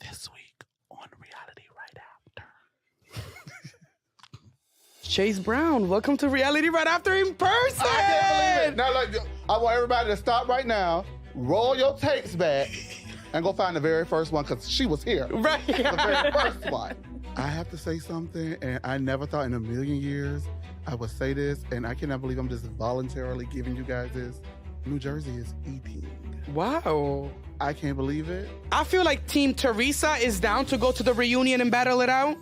This week on Reality Right After. Chase Brown, welcome to Reality Right After in person. I can't believe it. Now, look, I want everybody to stop right now, roll your tapes back, and go find the very first one, because she was here. Right. The very first one. I have to say something, and I never thought in a million years I would say this, and I cannot believe I'm just voluntarily giving you guys this. New Jersey is eating. Wow. I can't believe it. I feel like Team Teresa is down to go to the reunion and battle it out.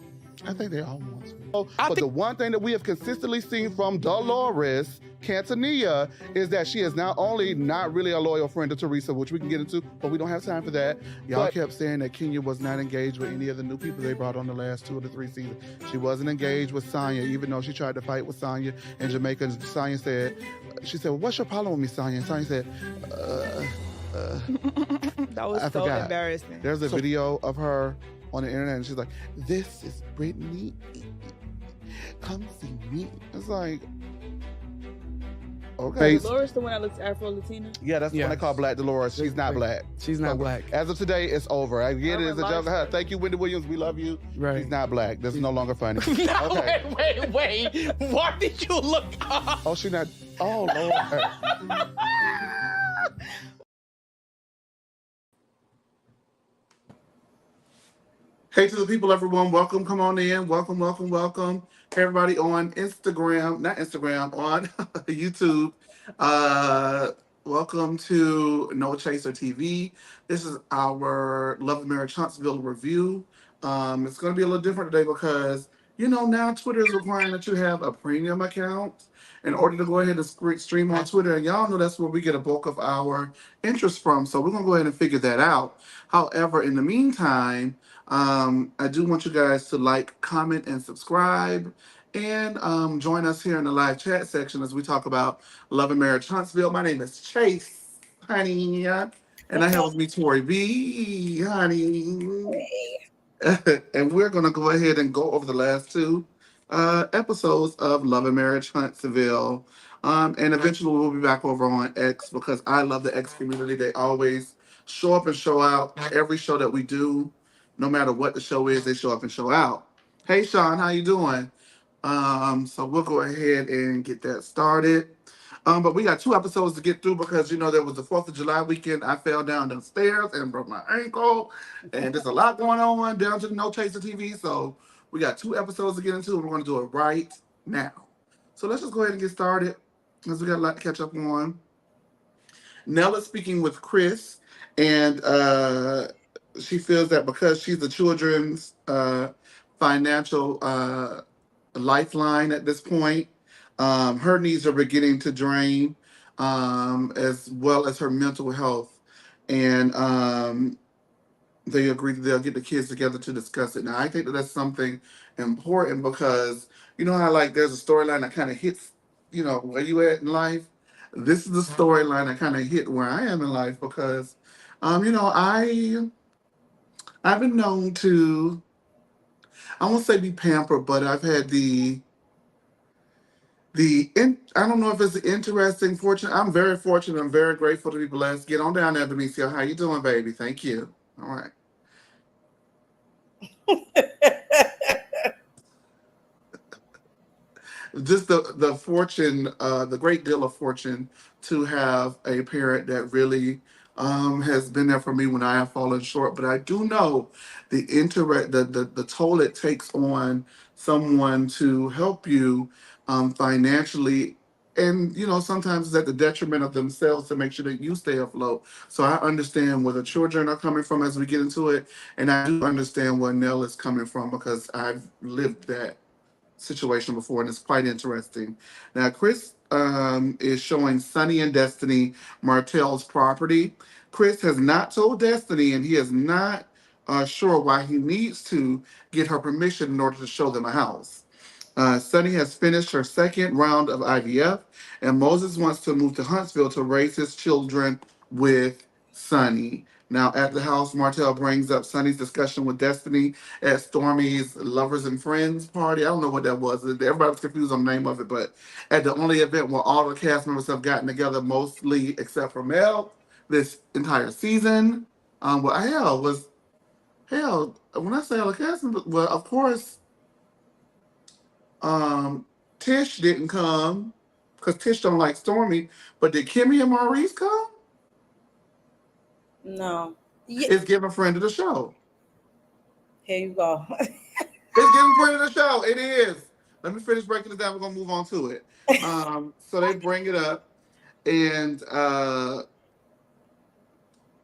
I think they all want to. But the one thing that we have consistently seen from Dolores Cantanilla is that she is not only not really a loyal friend to Teresa, which we can get into, but we don't have time for that. Y'all kept saying that Kenya was not engaged with any of the new people they brought on the last 2 of the 3 seasons. She wasn't engaged with Sonya, even though she tried to fight with Sonya in Jamaica. And Sonya said, well, what's your problem with me, Sonya? And Sonya said, that was so embarrassing. There's a video of her on the internet, and she's like, this is Brittany. Come see me. It's like, okay. Dolores, the one that looks Afro-Latina? Yeah, that's the one they call Black Dolores. She's not black. She's not black. As of today, it's over. I get it. It's a joke. Thank you, Wendy Williams. We love you. Right. She's not black. This is no longer funny. No, okay. Wait. What did you look up? Oh, she not. Oh, Lord. Hey to the people, everyone. Welcome. Come on in. Welcome. Hey, everybody on Instagram, not Instagram, on YouTube. Welcome to No Chaser TV. This is our Love and Marriage Huntsville review. It's going to be a little different today because, now Twitter is requiring that you have a premium account in order to go ahead and stream on Twitter. And y'all know that's where we get a bulk of our interest from. So we're going to go ahead and figure that out. However, in the meantime, I do want you guys to like, comment, and subscribe, and join us here in the live chat section as we talk about Love and Marriage Huntsville. My name is Chase, honey, and I have with me Tori B, honey. And we're going to go ahead and go over the last 2 episodes of Love and Marriage Huntsville. And eventually we'll be back over on X because I love the X community. They always show up and show out. Every show that we do, no matter what the show is, they show up and show out. Hey, Sean, how you doing? So we'll go ahead and get that started. But we got 2 episodes to get through because, there was the 4th of July weekend. I fell down the stairs and broke my ankle. And there's a lot going on down to the No Chaser TV. So we got 2 episodes to get into, and we're going to do it right now. So let's just go ahead and get started because we got a lot to catch up on. Nell is speaking with Chris, and she feels that because she's the children's financial lifeline at this point, her needs are beginning to drain, as well as her mental health. And they agree that they'll get the kids together to discuss it. Now, I think that that's something important because, how there's a storyline that kind of hits, where you at in life. This is the storyline that kind of hit where I am in life because, I've been known to, I won't say be pampered, but I've had I don't know if it's interesting, fortunate. I'm very fortunate. I'm very grateful to be blessed. Get on down there, Demetria. How you doing, baby? Thank you. All right. Just the fortune, the great deal of fortune to have a parent that really has been there for me when I have fallen short. But I do know the toll it takes on someone to help you financially. And, sometimes it's at the detriment of themselves to make sure that you stay afloat. So I understand where the children are coming from as we get into it. And I do understand where Nell is coming from because I've lived that situation before, and it's quite interesting. Now, Chris is showing Sonny and Destiny Martell's property. Chris has not told Destiny, and he is not sure why he needs to get her permission in order to show them a house. Sonny has finished her 2nd round of IVF, and Moses wants to move to Huntsville to raise his children with Sonny. Now, at the house, Martell brings up Sonny's discussion with Destiny at Stormy's Lovers and Friends party. I don't know what that was. Everybody was confused on the name of it, but at the only event where all the cast members have gotten together, mostly except for Mel, this entire season. Hell, when I say all the cast members, well, of course, um, Tish didn't come because Tish don't like Stormy. But did Kimmy and Maurice come? No. Yeah. It's giving friend of the show. Here you go. It's giving friend of the show. It is. Let me finish breaking it down. We're gonna move on to it. So they bring it up, and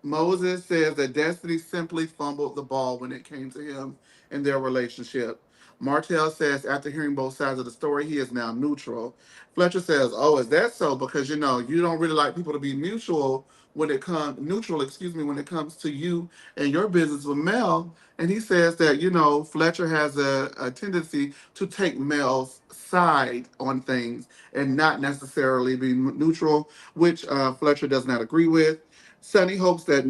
Moses says that Destiny simply fumbled the ball when it came to him and their relationship. Martell says after hearing both sides of the story, he is now neutral. Fletcher says, "Oh, is that so? Because you don't really like people to be neutral, excuse me, when it comes to you and your business with Mel." And he says that Fletcher has a tendency to take Mel's side on things and not necessarily be neutral, which Fletcher does not agree with. Sonny hopes that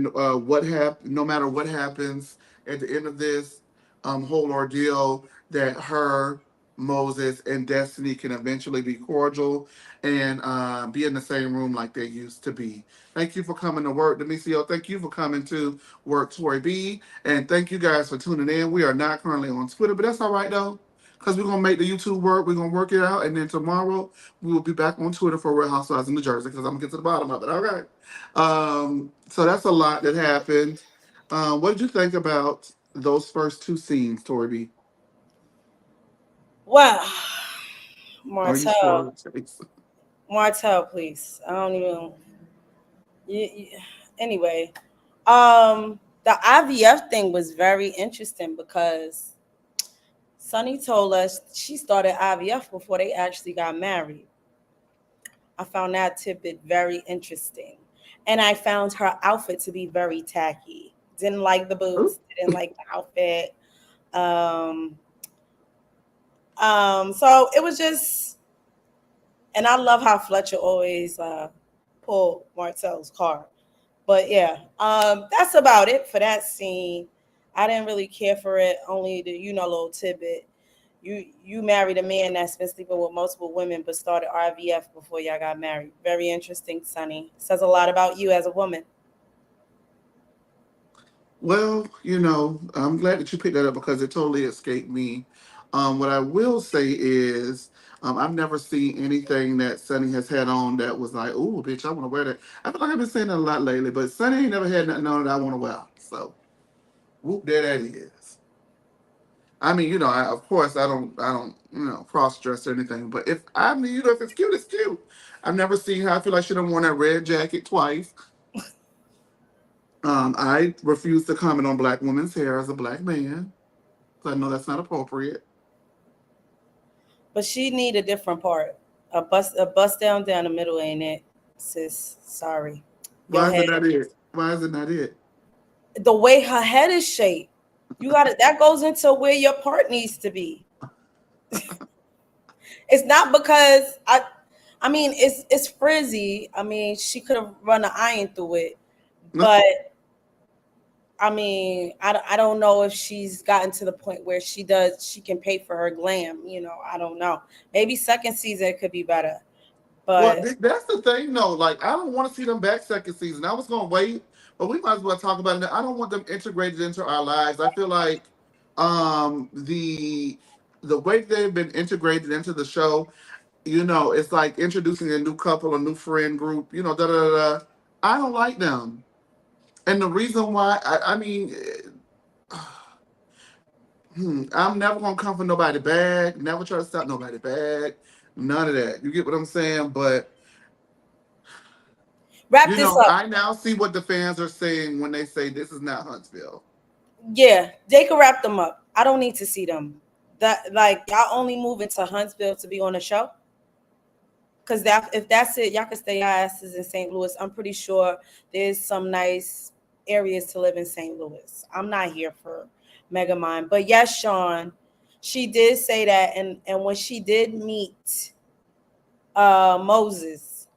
no matter what happens at the end of this whole ordeal, that her, Moses, and Destiny can eventually be cordial and be in the same room like they used to be. Thank you for coming to work, Demisio. Thank you for coming to work, Tori B. And thank you guys for tuning in. We are not currently on Twitter, but that's all right though, because we're gonna make the YouTube work. We're gonna work it out, and then tomorrow we will be back on Twitter for Real Housewives in New Jersey because I'm gonna get to the bottom of it. All right. So that's a lot that happened. What did you think about those first two scenes, Tori B? Well, Are you Martell. spoiled, Chase? Martell, please. I don't even. Anyway, the IVF thing was very interesting because Sunny told us she started IVF before they actually got married. I found that tidbit very interesting. And I found her outfit to be very tacky. Didn't like the boots, didn't like the outfit. Um, so it was just, and I love how Fletcher always pulled Martell's car. But yeah, that's about it for that scene. I didn't really care for it. Only the little tidbit. You married a man that's been sleeping with multiple women, but started IVF before y'all got married. Very interesting, Sonny. Says a lot about you as a woman. Well, I'm glad that you picked that up because it totally escaped me. What I will say is, I've never seen anything that Sunny has had on that was like, "Oh, bitch, I want to wear that." I feel like I've been saying that a lot lately, but Sunny ain't never had nothing on that I want to wear. So, whoop, there that is. I mean, of course, I don't, cross dress or anything. But if it's cute, it's cute. I've never seen her. I feel like she done worn that red jacket twice. I refuse to comment on black women's hair as a black man, because I know that's not appropriate. But she need a different part. A bust down the middle ain't it, sis. Sorry. Your Why is it head. not it? Why is it not it? The way her head is shaped. You got it. That goes into where your part needs to be. It's not because I mean it's frizzy. I mean, she could have run an iron through it. But I mean, I don't know if she's gotten to the point where she can pay for her glam, I don't know. Maybe second season it could be better. Well, But that's the thing, though. Like, I don't want to see them back second season. I was gonna wait, but we might as well talk about it. I don't want them integrated into our lives. I feel like the way they've been integrated into the show, it's like introducing a new couple, a new friend group, da da da. I don't like them. And the reason why, I mean, I'm never gonna come for nobody bag. Never try to stop nobody bag. None of that. You get what I'm saying? But wrap this up. I now see what the fans are saying when they say this is not Huntsville. Yeah, they can wrap them up. I don't need to see them. That like y'all only moving to Huntsville to be on the show. Because if that's it, y'all can stay your asses in St. Louis. I'm pretty sure there's some nice areas to live in St. Louis. I'm not here for Megamind. But yes, Sean, she did say that. And when she did meet Moses,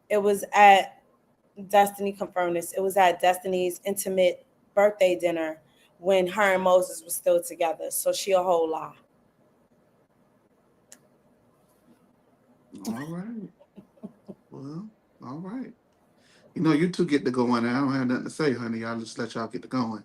it was at Destiny confirmed this. It was at Destiny's intimate birthday dinner when her and Moses were still together. So she a whole lie. All right. Well, all right. You two get to going. I don't have nothing to say, honey. I'll just let y'all get to going.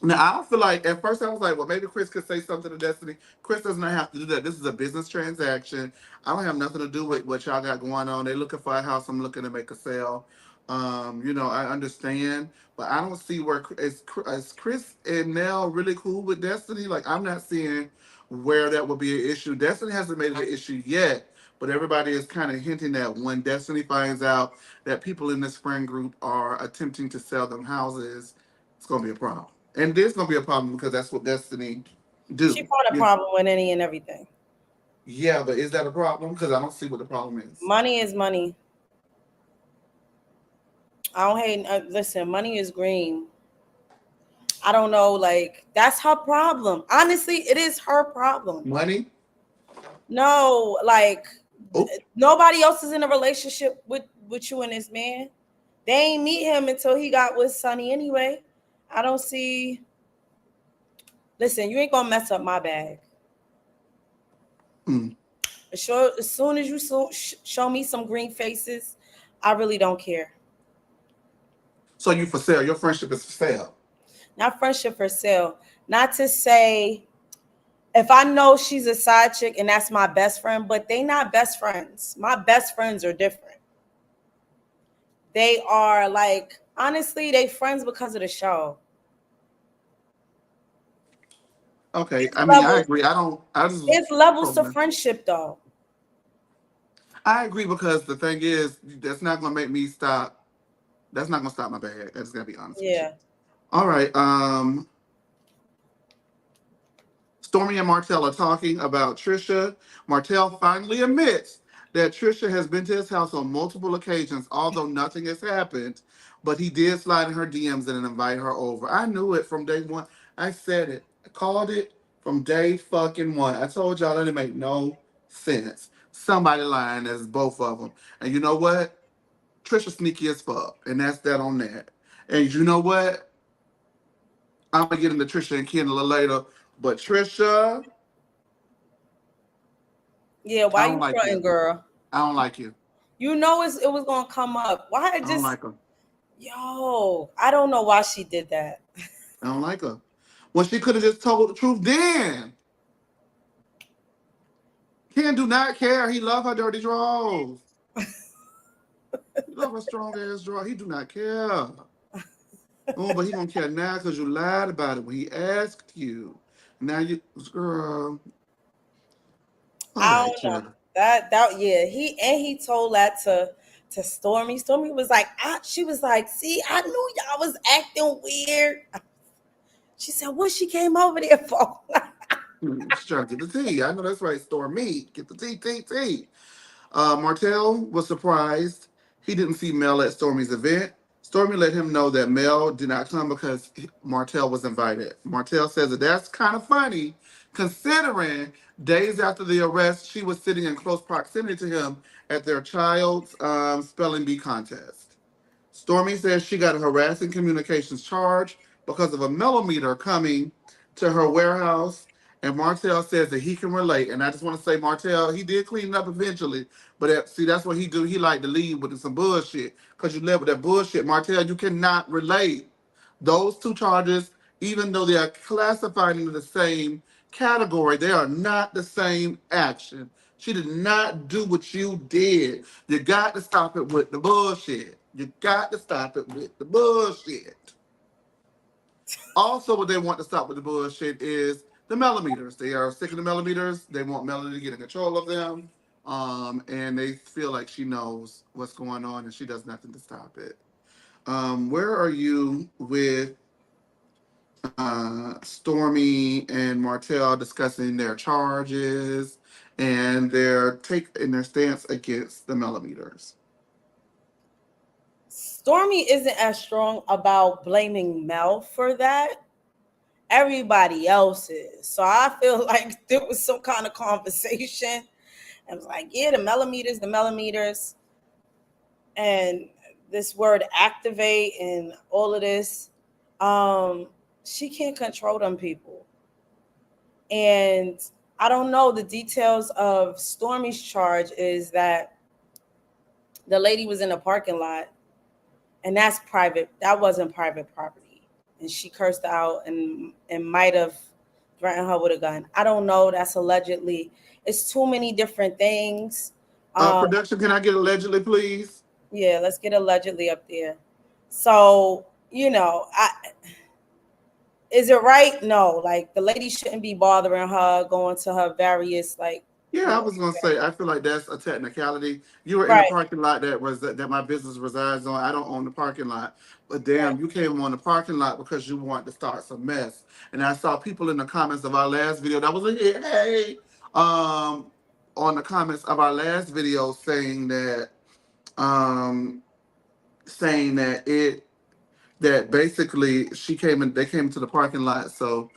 Now, I don't feel like, at first I was like, well, maybe Chris could say something to Destiny. Chris does not have to do that. This is a business transaction. I don't have nothing to do with what y'all got going on. They're looking for a house. I'm looking to make a sale. I understand, but I don't see where, is Chris and Nell really cool with Destiny? Like, I'm not seeing where that would be an issue. Destiny hasn't made it an issue yet, but everybody is kind of hinting that when Destiny finds out that people in this friend group are attempting to sell them houses, it's going to be a problem. And there's gonna be a problem because that's what Destiny do. She found a problem with any and everything. Yeah, but is that a problem? Because I don't see what the problem is. Money is money. I don't hate. Listen, money is green. I don't know. Like, that's her problem. Honestly, it is her problem. Money? No, like, nobody else is in a relationship with you and this man. They ain't meet him until he got with Sonny anyway. I don't see. Listen, you ain't gonna mess up my bag. Sure, as soon as you show me some green faces, I really don't care. So you for sale? Your friendship is for sale? Not friendship for sale. Not to say if I know she's a side chick and that's my best friend, but they not best friends. My best friends are different. They are like, honestly, they friends because of the show. Okay, I mean, I agree. It's levels to friendship, though. I agree because the thing is, that's not gonna make me stop. That's not gonna stop my bag. That's gonna be honest. Yeah. With you. All right. Stormy and Martell are talking about Tricia. Martell finally admits that Tricia has been to his house on multiple occasions, although nothing has happened. But he did slide in her DMs and invite her over. I knew it from day one. I said it. I called it from day fucking one. I told y'all that it made no sense. Somebody lying as both of them. And you know what? Trisha sneaky as fuck. And that's that on that. And you know what? I'm going to get into Trisha and Ken a little later. But Trisha. Yeah, why you like fronting, girl? I don't like you. You know it was going to come up. Why I don't like her. Yo, I don't know why she did that. I don't like her. Well, she could have just told the truth then. Ken do not care. He love her dirty draws. He love her strong ass draw. He do not care. Oh, but he don't care now because you lied about it when he asked you. Now you, girl. I don't know. That yeah. He told that to Stormy. Stormy was like, she was like, see, I knew y'all was acting weird. She said, what she came over there for? She's trying to get the tea. I know that's right, Stormy. Get the tea. Martell was surprised. He didn't see Mel at Stormy's event. Stormy let him know that Mel did not come because Martell was invited. Martell says that that's kind of funny, considering days after the arrest, she was sitting in close proximity to him at their child's spelling bee contest. Stormy says she got a harassing communications charge because of a millimeter coming to her warehouse. And Martell says that he can relate. And I just want to say, Martell, he did clean it up eventually. But see, that's what he do. He like to leave with some bullshit. Because you live with that bullshit. Martell, you cannot relate. Those two charges, even though they are classified into the same category, they are not the same action. She did not do what you did. You got to stop it with the bullshit. You got to stop it with the bullshit. Also, what they want to stop with the bullshit is the millimeters. They are sick of the millimeters. They want Melody to get in control of them. And they feel like she knows what's going on and she does nothing to stop it. Where are you with Stormy and Martell discussing their charges and their stance against the millimeters? Stormy isn't as strong about blaming Mel for that. Everybody else is. So I feel like there was some kind of conversation. I was like, yeah, the millimeters. And this word activate and all of this. She can't control them people. And I don't know, the details of Stormy's charge is that the lady was in a parking lot, and that's private. That wasn't private property. and she cursed her out and might have threatened her with a gun. I don't know. That's allegedly. It's too many different things. Production, can I get allegedly, please? Yeah, let's get allegedly up there. So, is it right? No, like the lady shouldn't be bothering her, going to her various Yeah, I was gonna say I feel like that's a technicality. You were in a right, parking lot that my business resides on. I don't own the parking lot, but right. damn, you came on the parking lot because you wanted to start some mess. And I saw people in the comments of our last video that was like, hey, on the comments of our last video um, saying that basically they came into the parking lot, so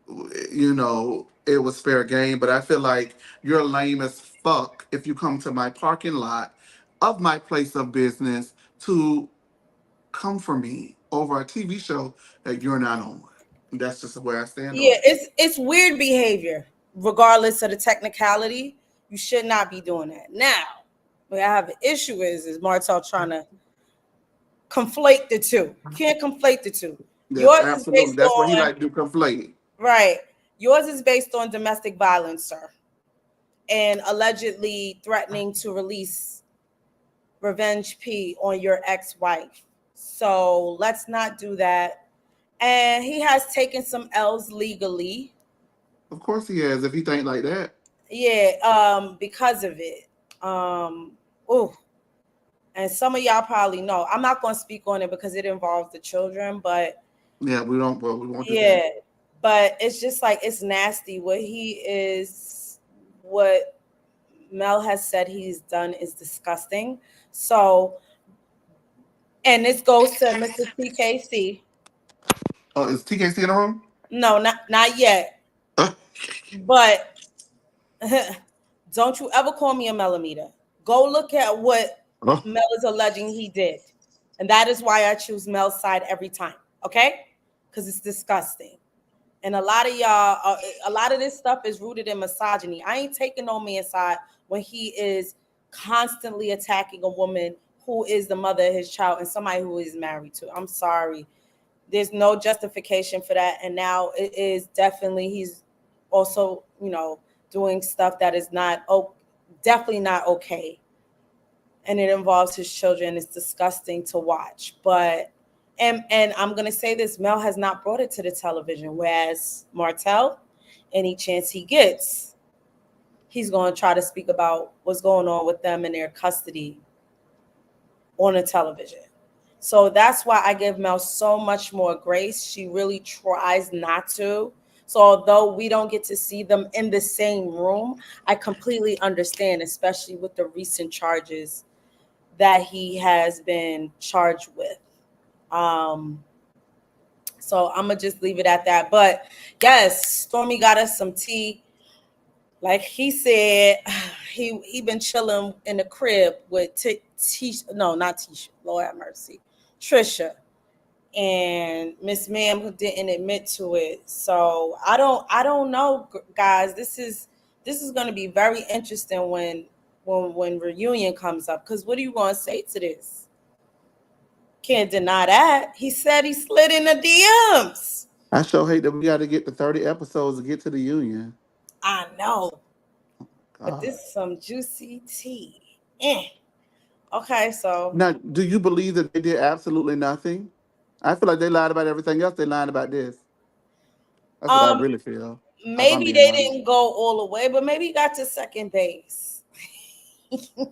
it was fair game. But I feel like you're lame as fuck if you come to my parking lot of my place of business to come for me over a TV show that you're not on. That's just where I stand Yeah, on it. it's weird behavior, regardless of the technicality. You should not be doing that. Now, what I have an issue is Martell trying to conflate the two. You can't conflate the two. That's Yours is absolutely, based that's what he on like to do, conflate. right. Yours is based on domestic violence, sir, and allegedly threatening to release revenge P on your ex-wife. So let's not do that. And he has taken some L's legally. Of course he has, if he think like that. Yeah, because of it. Oh, and some of y'all probably know. I'm not going to speak on it because it involves the children, but Yeah, we won't do yeah, that. but it's just like it's nasty. What Mel has said he's done is disgusting. So, and this goes to Mr. TKC. Oh, is TKC in the room? No, not yet. But don't you ever call me a millimeter. Go look at what Oh. Mel is alleging he did. And that is why I choose Mel's side every time. Okay? Because it's disgusting. And a lot of y'all, a lot of this stuff is rooted in misogyny. I ain't taking no man's side when he is constantly attacking a woman who is the mother of his child and somebody who is married to. I'm sorry. There's no justification for that. And now it is definitely, he's also, doing stuff that is definitely not okay. And it involves his children. It's disgusting to watch. But and I'm gonna say this, Mel has not brought it to the television, whereas Martell, any chance he gets, he's gonna try to speak about what's going on with them in their custody on the television. So that's why I give Mel so much more grace. She really tries not to. So although we don't get to see them in the same room, I completely understand, especially with the recent charges that he has been charged with. So I'm gonna just leave it at that. But yes, Stormy got us some tea. Like he said, he been chilling in the crib with not Tisha, Lord have mercy, Tricia, and Miss Ma'am who didn't admit to it. So I don't know, guys. This is going to be very interesting when reunion comes up. Because what are you going to say to this? Can't deny that. He said he slid in the DMs. I sure hate that we got to get to 30 episodes to get to the union. I know. But God. this is some juicy tea. Okay, so Now, do you believe that they did absolutely nothing? I feel like they lied about everything else. They lied about this. That's what I um really feel. If I'm maybe being they honest. didn't go all the way, but maybe he got to second base.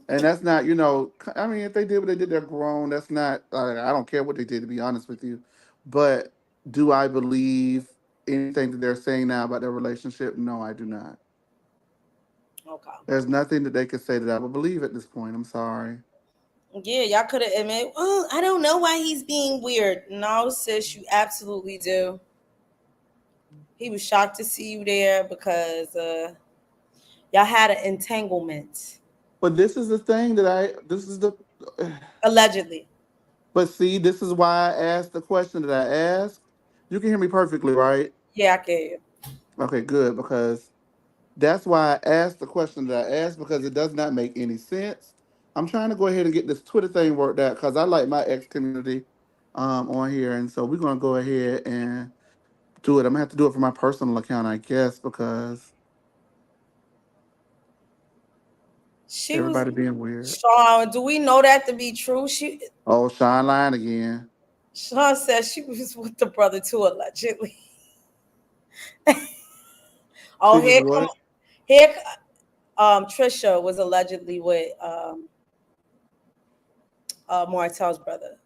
And that's not, I mean, if they did what they did, they're grown. That's not, I don't care what they did, to be honest with you. But do I believe anything that they're saying now about their relationship? No, I do not. Okay. There's nothing that they could say that I would believe at this point. I'm sorry. Yeah, y'all could have admitted, oh, I don't know why he's being weird. No, sis, you absolutely do. He was shocked to see you there because y'all had an entanglement. But this is the thing this is the, Allegedly. but see, this is why I asked the question that I asked. You can hear me perfectly, right? Yeah, I can. Okay, good, because that's why I asked the question that I asked, because it does not make any sense. I'm trying to go ahead and get this Twitter thing worked out because I like my ex community. on here, and so we're gonna go ahead and do it. I'm gonna have to do it from my personal account, I guess, because She was everybody being weird. Sean. Do we know that to be true? Oh, Sean lying again. Sean said she was with the brother too, allegedly. Oh, She was what? here. Tricia was allegedly with Martell's brother.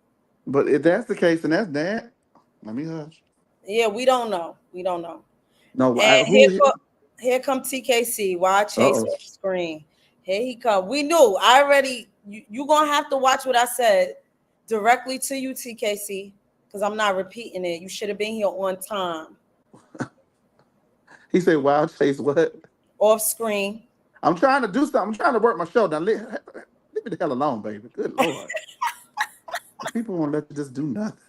But if that's the case, then that's that. Let me hush. Yeah, we don't know. We don't know. No, And who? here come TKC. Why Chase Oh, off screen? Here he come. We knew. I already. You gonna have to watch what I said directly to you, TKC, because I'm not repeating it. You should have been here on time. he said, "Wild Chase, what?" Off screen. I'm trying to do something. I'm trying to work my show. Now, leave me the hell alone, baby. Good Lord. The people won't let you just do nothing.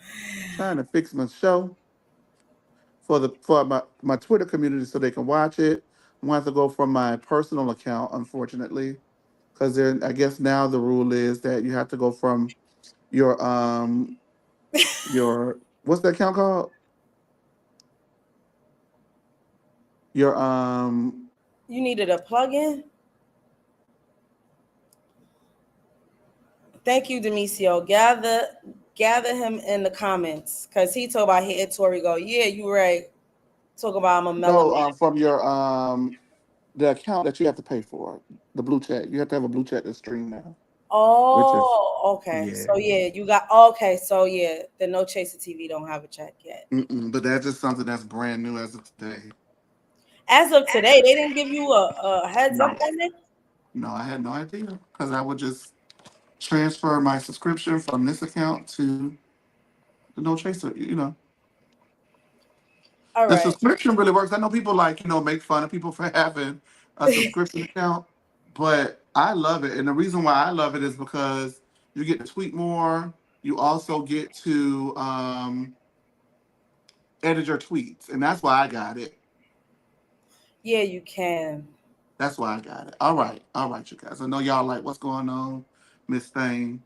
I'm trying to fix my show for my Twitter community so they can watch it. I'm going to have to go from my personal account, unfortunately, because I guess now the rule is that you have to go from your what's that account called? Your You needed a plug-in. Thank you, Demisio. Gather him in the comments because he talk about here. Tori go, yeah, you right. Talk about I'm a mellow man. from your the account that you have to pay for, the blue check. You have to have a blue check to stream now. Which is Oh, okay. yeah. So yeah, you got okay. So yeah, the No Chaser TV don't have a check yet. But that's just something that's brand new as of today. As of today, they didn't give you a heads up on it. No, I had no idea because I would just transfer my subscription from this account to the No Chaser. All The right. subscription really works. I know people make fun of people for having a subscription account, but I love it. And the reason why I love it is because you get to tweet more. You also get to edit your tweets, and that's why I got it. Yeah, you can. That's why I got it. All right, you guys. I know y'all like what's going on, Miss Thing.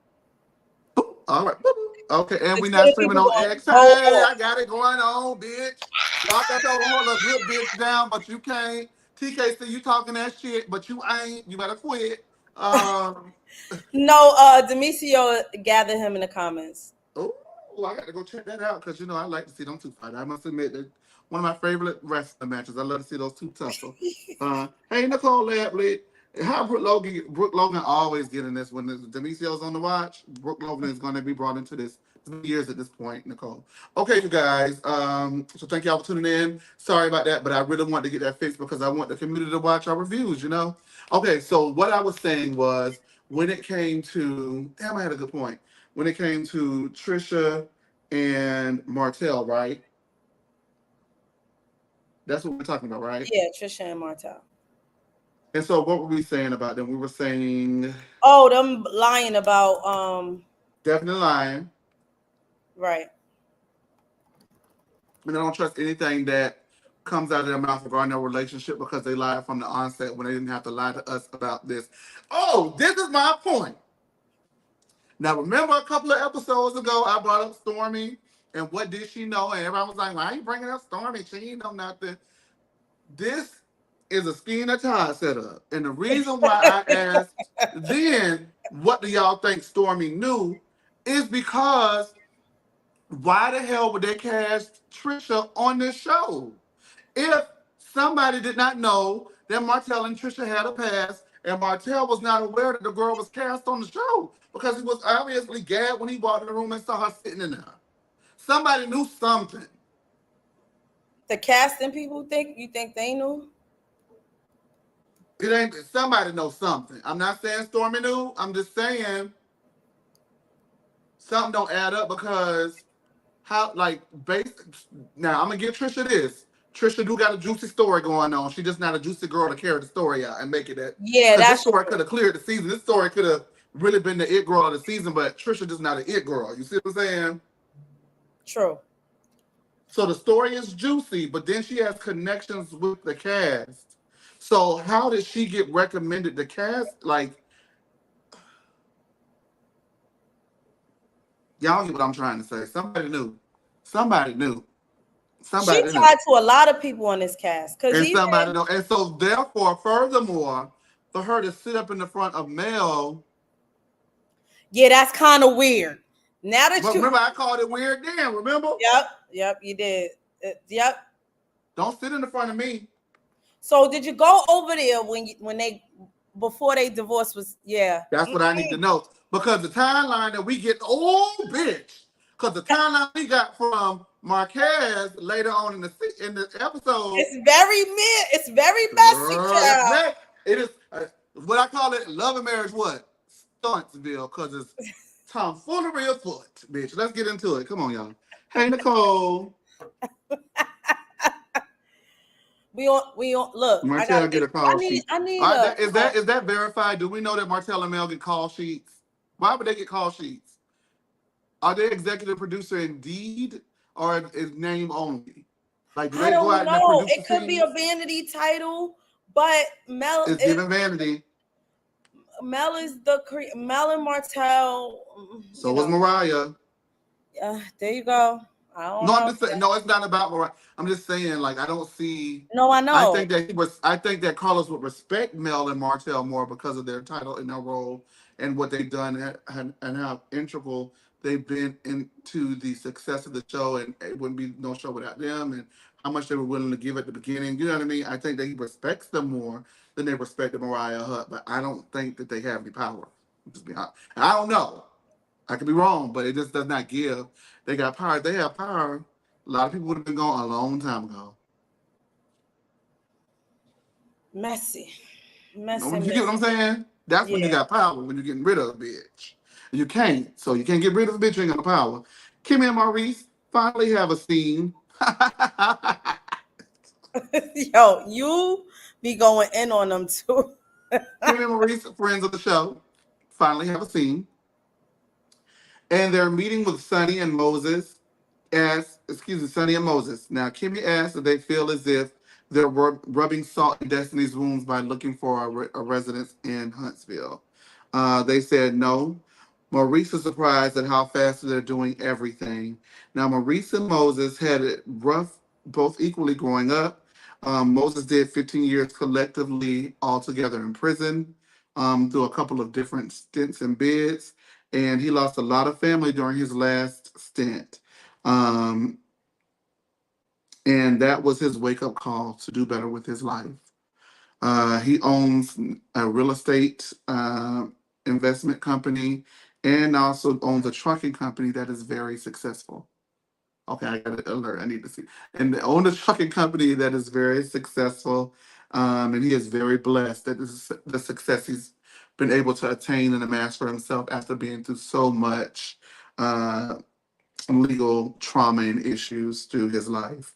All right. Okay, and we not streaming on X. Hey, I got it going on, bitch. Y'all thought y'all hold a good bitch down, but you can't. TKC, you talking that shit, but you ain't. You better quit. No, Demisio gathered him in the comments. Oh, I got to go check that out because I like to see them two fight. I must admit that one of my favorite wrestling matches. I love to see those two tussle. Hey, Nicole Labley. How Brooke Logan always getting this when Demisio's on the watch. Brooke Logan is going to be brought into this. It's been years at this point, Nicole. Okay, you guys. So thank y'all for tuning in. Sorry about that, but I really want to get that fixed because I want the community to watch our reviews. Okay, so what I was saying was when it came to I had a good point. When it came to Tricia and Martell, right? That's what we're talking about, right? Yeah, Tricia and Martell. And so what were we saying about them? We were saying them lying about definitely lying. Right. And I don't trust anything that comes out of their mouth regarding their relationship because they lied from the onset when they didn't have to lie to us about this. Oh, this is my point. Now, remember a couple of episodes ago, I brought up Stormy and what did she know? And everyone was like, why are you bringing up Stormy? She ain't know nothing. This is a scheme that Todd set up. And the reason why I asked then, what do y'all think Stormy knew, is because why the hell would they cast Tricia on this show? If somebody did not know that Martell and Tricia had a past, and Martell was not aware that the girl was cast on the show because he was obviously gagged when he walked in the room and saw her sitting in there. Somebody knew something. The casting people you think they knew? It ain't somebody knows something. I'm not saying Stormy knew. I'm just saying something don't add up because now I'm gonna give Tricia this. Tricia do got a juicy story going on. She's just not a juicy girl to carry the story out and make it that. Yeah, this story could have cleared the season. This story could have really been the it girl of the season, but Tricia just not an it girl. You see what I'm saying? True. So the story is juicy, but then she has connections with the cast. So how did she get recommended to cast? Like, Y'all get what I'm trying to say. Somebody knew. Somebody knew. She Somebody knew. tied to a lot of people on this cast. Cause And even somebody know. And so therefore, furthermore, for her to sit up in the front of Mel. Yeah, that's kind of weird. Now that But remember, I called it weird then, remember? Yep, you did. Yep. Don't sit in the front of me. So did you go over there when they before they divorced was That's what I need to know. Because the timeline that we get, bitch. Because the timeline we got from Marquez later on in the episode. It's very messy, child. It is what I call it love and marriage what? Stuntsville, because it's tomfoolery afoot, bitch. Let's get into it. Come on, y'all. Hey, Nicole. We on look. Martell get a call sheet. I need is that verified? Do we know that Martell and Mel get call sheets? Why would they get call sheets? Are they executive producer indeed, or is name only? Like, do they go out and produce? It could be a vanity title, but Mel is giving vanity. Mel is Mel and Martell. So was Mariah. There you go. I'm just saying. No, it's not about Mariah. I'm just saying, like, I don't see. No, I know. I think that Carlos would respect Mel and Martell more because of their title and their role and what they've done and how integral they've been into the success of the show, and it wouldn't be no show without them, and how much they were willing to give at the beginning. You know what I mean? I think that he respects them more than they respected Mariah Hutt, but I don't think that they have any power. Just be honest. I don't know. I could be wrong, but it just does not give. They got power. They have power. A lot of people would have been gone a long time ago. Messy. You get what I'm saying? That's when you got power, when you're getting rid of a bitch. You can't. So you can't get rid of a bitch, you ain't got no power. Kimmy and Maurice finally have a scene. Yo, you be going in on them too. Kimmy and Maurice, friends of the show, finally have a scene. And they're meeting with Sonny and Moses. Sonny and Moses. Now, Kimmy asks if they feel as if they're rubbing salt in Destiny's wounds by looking for a residence in Huntsville. They said no. Maurice is surprised at how fast they're doing everything. Now, Maurice and Moses had it rough, both equally growing up. Moses did 15 years collectively altogether in prison through a couple of different stints and bids. And he lost a lot of family during his last stint. And that was his wake-up call to do better with his life. He owns a real estate investment company and also owns a trucking company that is very successful. Okay, I got an alert. I need to see. And they own a trucking company that is very successful. And he is very blessed that this is the success he's been able to attain and amass for himself after being through so much legal trauma and issues through his life.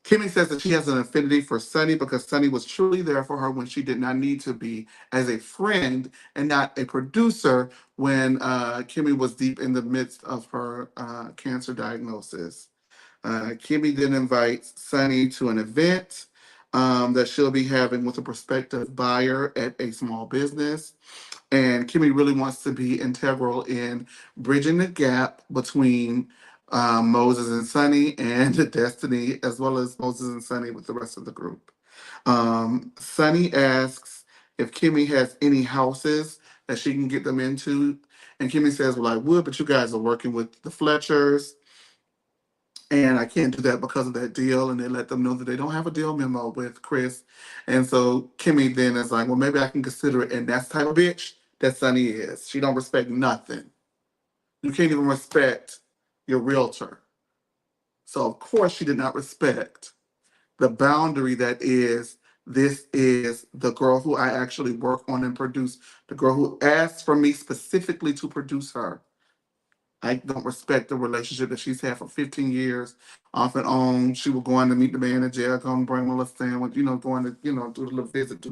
Kimmy says that she has an affinity for Sonny because Sonny was truly there for her when she did not need to be, as a friend and not a producer when Kimmy was deep in the midst of her cancer diagnosis. Kimmy then invites Sonny to an event that she'll be having with a prospective buyer at a small business. And Kimmy really wants to be integral in bridging the gap between Moses and Sonny and Destiny, as well as Moses and Sonny with the rest of the group. Sonny asks if Kimmy has any houses that she can get them into. And Kimmy says, well, I would, but you guys are working with the Fletchers. And I can't do that because of that deal. And they let them know that they don't have a deal memo with Chris. And so Kimmy then is like, well, maybe I can consider it. And that's the type of bitch that Sonny is. She don't respect nothing. You can't even respect your realtor. So of course she did not respect the boundary that is, this is the girl who I actually work on and produce, the girl who asked for me specifically to produce her. I don't respect the relationship that she's had for 15 years, off and on. She was going to meet the manager, come bring me a sandwich, going to, do a little visit,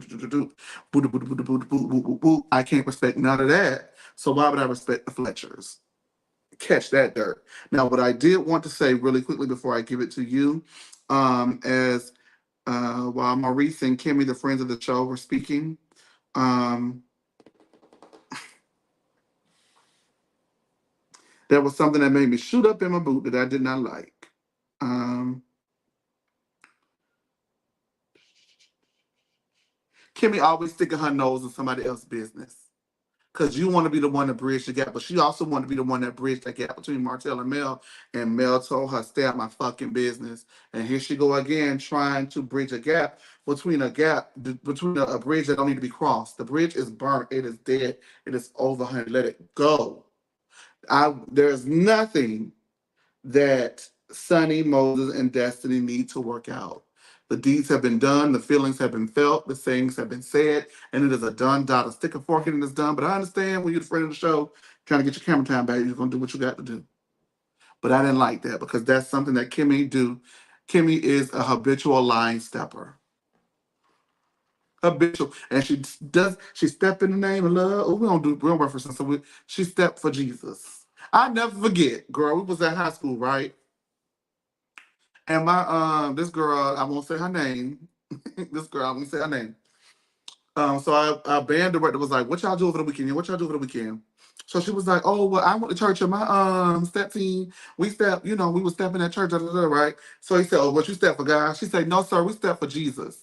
I can't respect none of that. So why would I respect the Fletchers? Catch that dirt. Now, what I did want to say really quickly before I give it to you, as while Maurice and Kimmy, the friends of the show, were speaking, There was something that made me shoot up in my boot that I did not like. Kimmy always sticking her nose in somebody else's business. Because you want to be the one to bridge the gap, but she also want to be the one that bridged that gap between Martell and Mel. And Mel told her, stay out my fucking business. And here she go again, trying to bridge a gap between a bridge that don't need to be crossed. The bridge is burnt. It is dead. It is over, honey. Let it go. There's nothing that Sunny, Moses, and Destiny need to work out. The deeds have been done, the feelings have been felt, the things have been said, and it is a done dot. A stick a fork in it is done. But I understand when you're the friend of the show, trying to get your camera time back, you're gonna do what you got to do. But I didn't like that because that's something that Kimmy do. Kimmy is a habitual line stepper. Habitual, and she step in the name of love. Oh, we don't reference it, so she stepped for Jesus. I never forget, girl. We was at high school, right? And my this girl, I won't say her name. This girl, I won't say her name. So our band director was like, "What y'all do over the weekend? What y'all do over the weekend?" So she was like, "Oh, well, I went to church and my step team. We step, we were stepping at church, right?" So he said, "Oh, what you step for God?" She said, "No, sir, we step for Jesus."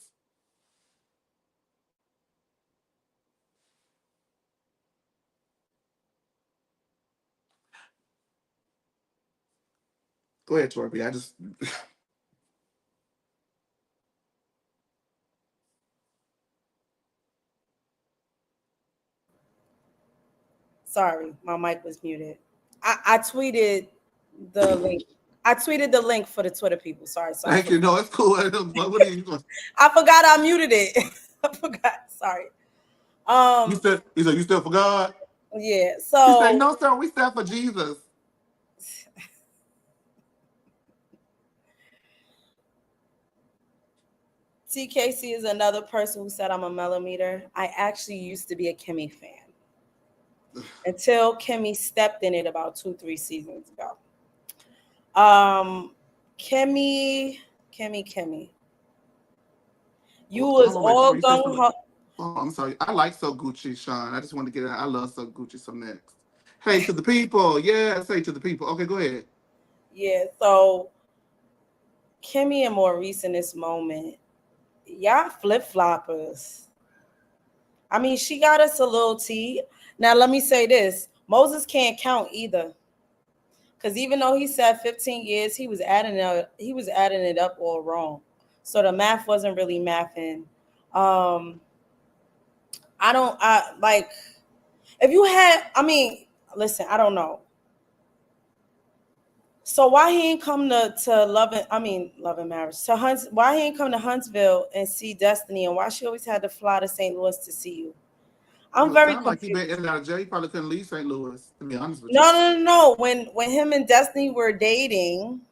Go ahead, Torby. I just Sorry, my mic was muted. I tweeted the link. I tweeted the link for the Twitter people. Sorry. So thank you. No, it's cool. What are you doing? I forgot I muted it. I forgot. Sorry. You step for God? Yeah. He said, So "No, sir, we step for Jesus." TKC is another person who said I'm a millimeter. I actually used to be a Kimmy fan until Kimmy stepped in it about 2-3 seasons ago. Kimmy. You was all gung ho. Oh, I'm sorry. I like So Gucci, Sean. I just want to get it. I love So Gucci. So next. Hey to the people. Yes, hey to the people. Okay, go ahead. Yeah, so Kimmy and Maurice in this moment, y'all flip-floppers. I mean, she got us a little tea. Now, let me say this. Moses can't count either. Because even though he said 15 years, he was adding it up all wrong. So the math wasn't really mathing. I like, if you had, listen, I don't know. So why he ain't come to Love and Marriage to Hunts? Why he ain't come to Huntsville and see Destiny, and why she always had to fly to St. Louis to see you? I'm very confused. Like he been in and out of jail. He probably couldn't leave St. Louis. To be honest with you. No. No. When him and Destiny were dating,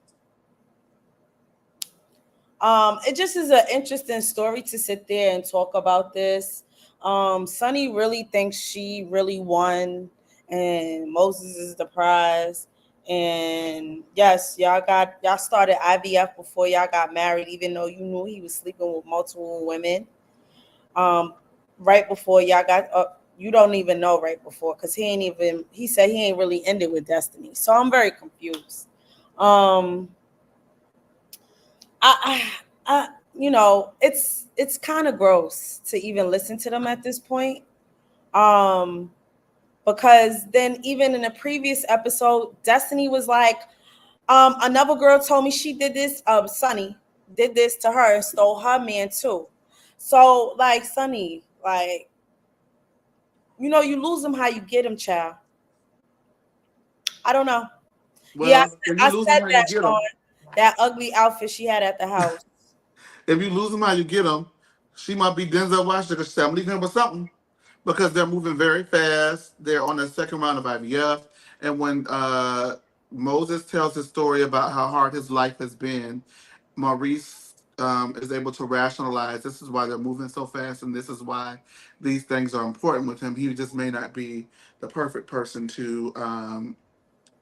it just is an interesting story to sit there and talk about this. Sunny really thinks she really won, and Moses is the prize. And yes, y'all started IVF before y'all got married, even though you knew he was sleeping with multiple women. Right before y'all got you don't even know right before, because he said he ain't really ended with Destiny. So I'm very confused. It's kind of gross to even listen to them at this point. Because then even in a previous episode, Destiny was like, another girl told me she did this, Sunny did this to her and stole her man too. So like, Sunny, like, you lose them how you get them, child. I don't know. Well, yeah, I said that, Sean, that ugly outfit she had at the house. If you lose them how you get them, she might be Denzel Washington because I'm leaving him with something. Because they're moving very fast. They're on the second round of IVF. And when Moses tells his story about how hard his life has been, Maurice is able to rationalize this is why they're moving so fast, and this is why these things are important with him. He just may not be the perfect person to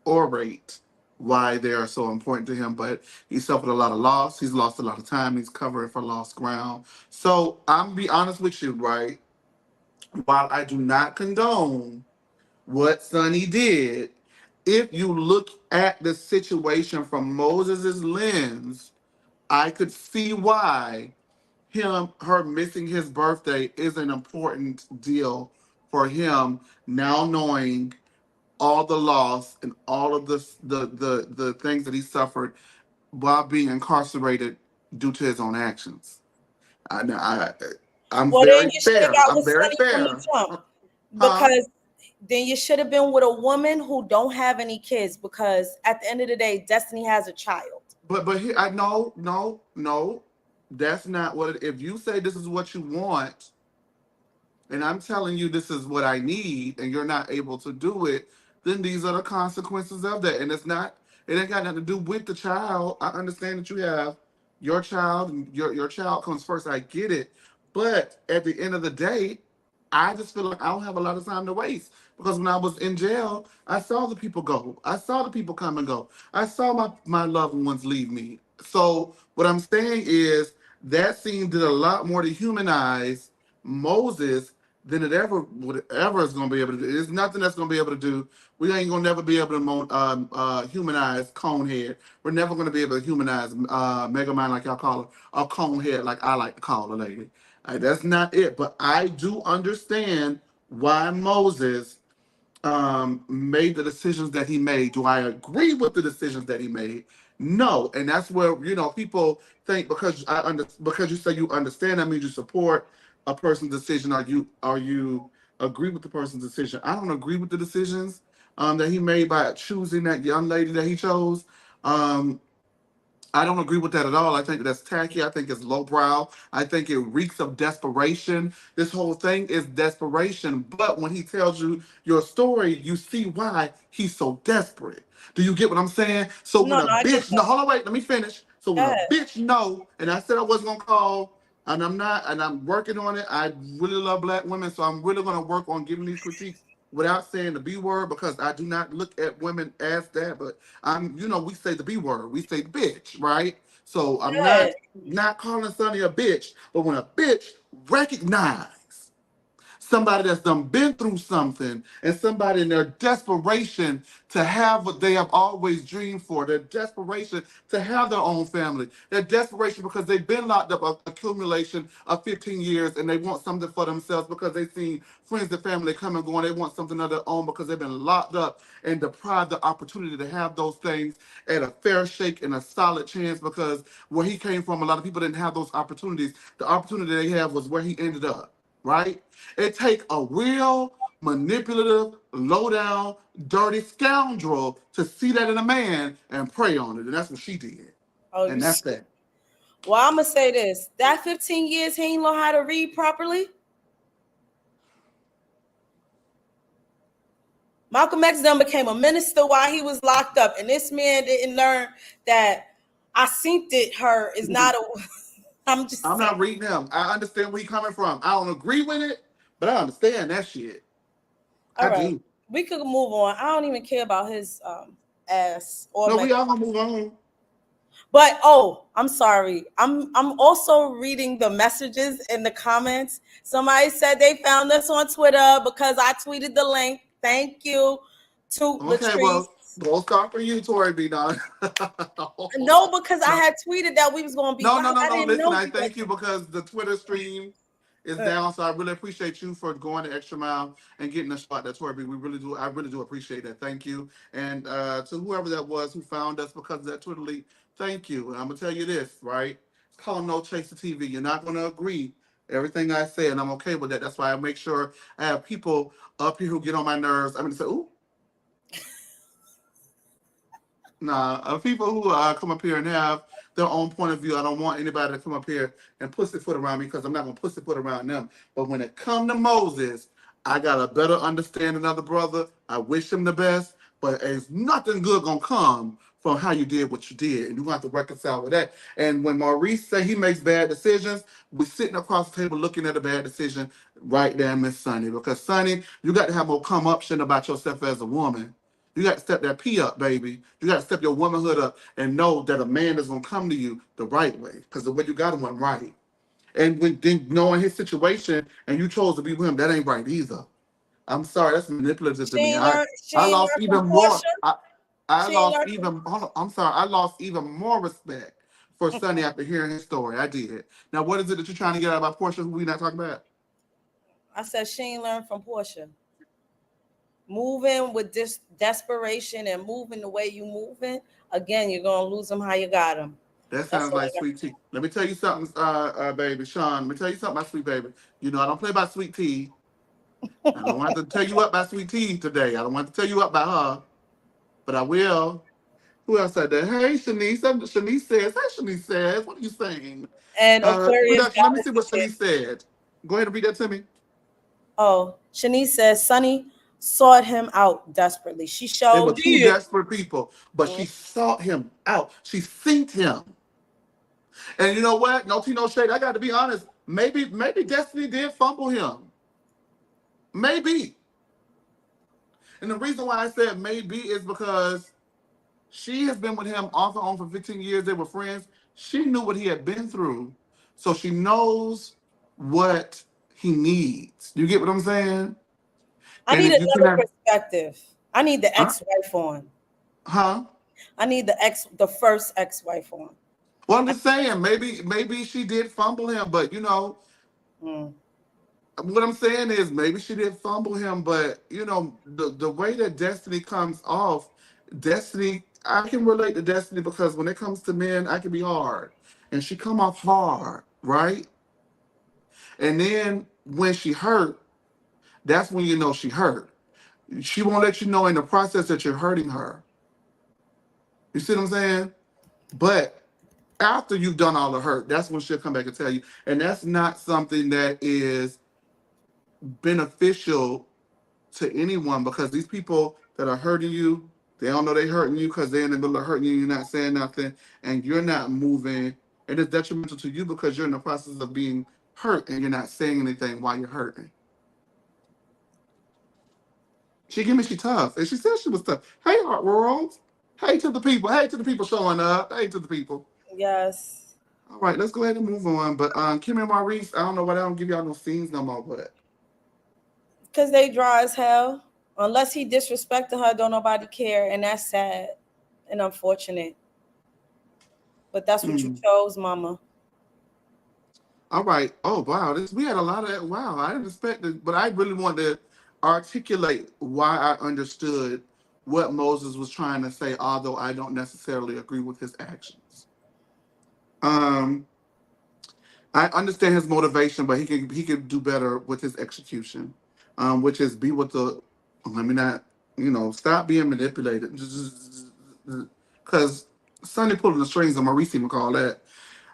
orate why they are so important to him, but he suffered a lot of loss. He's lost a lot of time. He's covering for lost ground. So I'm be honest with you, right? While I do not condone what Sonny did, if you look at the situation from Moses' lens, I could see why her missing his birthday is an important deal for him, now knowing all the loss and all of the things that he suffered while being incarcerated due to his own actions. I I'm Well, then very you should have fair. got I'm with very Sonny from the fair. jump, Huh? because then you should have been with a woman who don't have any kids, because at the end of the day, Destiny has a child. But here, I no. That's not what. If you say this is what you want, and I'm telling you this is what I need, and you're not able to do it, then these are the consequences of that. And it ain't got nothing to do with the child. I understand that you have your child, and your child comes first. I get it. But at the end of the day, I just feel like I don't have a lot of time to waste. Because when I was in jail, I saw the people go. I saw the people come and go. I saw my loved ones leave me. So what I'm saying is that scene did a lot more to humanize Moses than it ever is going to be able to do. There's nothing that's going to be able to do. We ain't going to never be able to humanize Conehead. We're never going to be able to humanize Megamind, like y'all call her, or Conehead, like I like to call her lady. That's not it. But I do understand why Moses made the decisions that he made. Do I agree with the decisions that he made? No, and that's where people think because you say you understand, that means you support a person's decision. Are you agree with the person's decision? I don't agree with the decisions that he made by choosing that young lady that he chose. Um, I don't agree with that at all. I think that's tacky. I think it's lowbrow. I think it reeks of desperation. This whole thing is desperation. But when he tells you your story, you see why he's so desperate. Do you get what I'm saying? So when No, a no, I get bitch, no, that. hold on, wait, let me finish. So Go when a ahead. bitch know, and I said I wasn't gonna call, and I'm not, and I'm working on it. I really love black women, so I'm really gonna work on giving these critiques without saying the B word, because I do not look at women as that. But we say the B word, we say bitch, right? So I'm Go ahead. not calling Sonny a bitch, but when a bitch recognize somebody that's done been through something, and somebody in their desperation to have what they have always dreamed for, their desperation to have their own family, their desperation because they've been locked up a accumulation of 15 years, and they want something for themselves because they've seen friends and family come and go, and they want something of their own because they've been locked up and deprived the opportunity to have those things at a fair shake and a solid chance, because where he came from, a lot of people didn't have those opportunities. The opportunity they have was where he ended up, right? It takes a real manipulative, low down, dirty scoundrel to see that in a man and prey on it. And that's what she did. Oh, And that's that. Well, I'm going to say this. That 15 years, he ain't know how to read properly. Malcolm X then became a minister while he was locked up. And this man didn't learn that I seen it her is not a... I'm not reading him. I understand where he's coming from. I don't agree with it, but I understand that shit. All right. We could move on. I don't even care about his ass. No, we all gonna move on. But I'm sorry. I'm also reading the messages in the comments. Somebody said they found us on Twitter because I tweeted the link. Thank you to Latrice. Well, we'll start for you, Tori B. Don. No, because I had tweeted that we was going to be. No. Listen, I thank you because the Twitter stream is down, so I really appreciate you for going the extra mile and getting a shot at Tori B. We really do. I really do appreciate that. Thank you. And to whoever that was who found us because of that Twitter leak, thank you. And I'm gonna tell you this, right? It's called No Chaser TV. You're not gonna agree everything I say, and I'm okay with that. That's why I make sure I have people up here who get on my nerves. I'm gonna say, ooh. Nah, people who come up here and have their own point of view. I don't want anybody to come up here and pussyfoot around me, because I'm not gonna pussyfoot around them. But when it come to Moses, I got a better understanding of the brother. I wish him the best, but there's nothing good gonna come from how you did what you did, and you have to reconcile with that. And when Maurice say he makes bad decisions, we're sitting across the table looking at a bad decision right there, Miss Sonny, because Sonny, you got to have more come up shit about yourself as a woman. You got to step that P up, baby. You got to step your womanhood up and know that a man is going to come to you the right way, because the way you got him wasn't right. And when then knowing his situation and you chose to be with him, that ain't right either. I'm sorry, that's manipulative to She me. ain't learn. She I ain't lost learn from even more. Portia. I She ain't lost learn from. even. Hold on, I'm sorry. I lost even more respect for Sonny after hearing his story. I did. Now, what is it that you're trying to get out about Portia? Who we not talking about? I said she ain't learned from Portia. Moving with this desperation and moving the way you moving, again, you're gonna lose them how you got them. That That's sounds all like I got. sweet tea. Let me tell you something, baby Sean. Let me tell you something, my sweet baby. You know I don't play by sweet tea. I don't want to tell you up by sweet tea today. I don't want to tell you up by her, but I will. Who else said that? Hey, Shanice. Shanice says. Hey, Shanice says. What are you saying? And Aquarius Production. Let me Goddess see what is here. Shanice said. Go ahead and read that to me. Oh, Shanice says Sonny sought him out desperately. She They showed were two did. desperate people, but Mm. she sought him out. She synced him. And you know what? No tea, no shade. I got to be honest. Maybe Destiny did fumble him. Maybe. And the reason why I said maybe is because she has been with him off and on for 15 years. They were friends. She knew what he had been through. So she knows what he needs. You get what I'm saying? I And need if you can another have, perspective. I need the ex-wife on. huh? I need the first ex-wife on. Well, I'm just saying, maybe she did fumble him, but Mm. what I'm saying is maybe she did fumble him, but the way that Destiny comes off, Destiny, I can relate to Destiny because when it comes to men, I can be hard, and she come off hard, right? And then when she hurt, that's when you know she hurt. She won't let you know in the process that you're hurting her. You see what I'm saying? But after you've done all the hurt, that's when she'll come back and tell you, and that's not something that is beneficial to anyone because these people that are hurting you, they don't know they're hurting you because they're in the middle of hurting you. You're not saying nothing, and you're not moving, and it's detrimental to you because you're in the process of being hurt and you're not saying anything while you're hurting. She gave me she tough, and she said she was tough. Hey, Heart World. Hey to the people. Hey to the people showing up. Hey to the people. Yes. All right, let's go ahead and move on. But Kim and Maurice, I don't know why they don't give y'all no scenes no more, but Because they dry as hell. Unless he disrespected her, don't nobody care. And that's sad and unfortunate. But that's what you mm. chose, mama. All right. Oh wow, this we had a lot of that. Wow, I didn't expect it, but I really wanted to articulate why I understood what Moses was trying to say, although I don't necessarily agree with his actions. Um, I understand his motivation, but he could do better with his execution, which is be with the. Let me not, stop being manipulated, because Sonny pulling the strings, and Maurice even call that.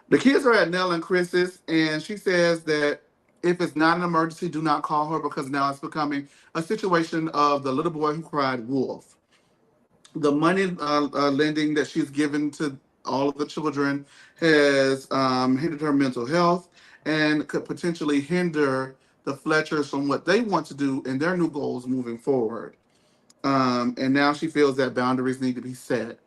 The kids are at Nell and Chris's, and she says that if it's not an emergency, do not call her because now it's becoming a situation of the little boy who cried wolf. The money lending that she's given to all of the children has hindered her mental health and could potentially hinder the Fletchers from what they want to do and their new goals moving forward. And now she feels that boundaries need to be set.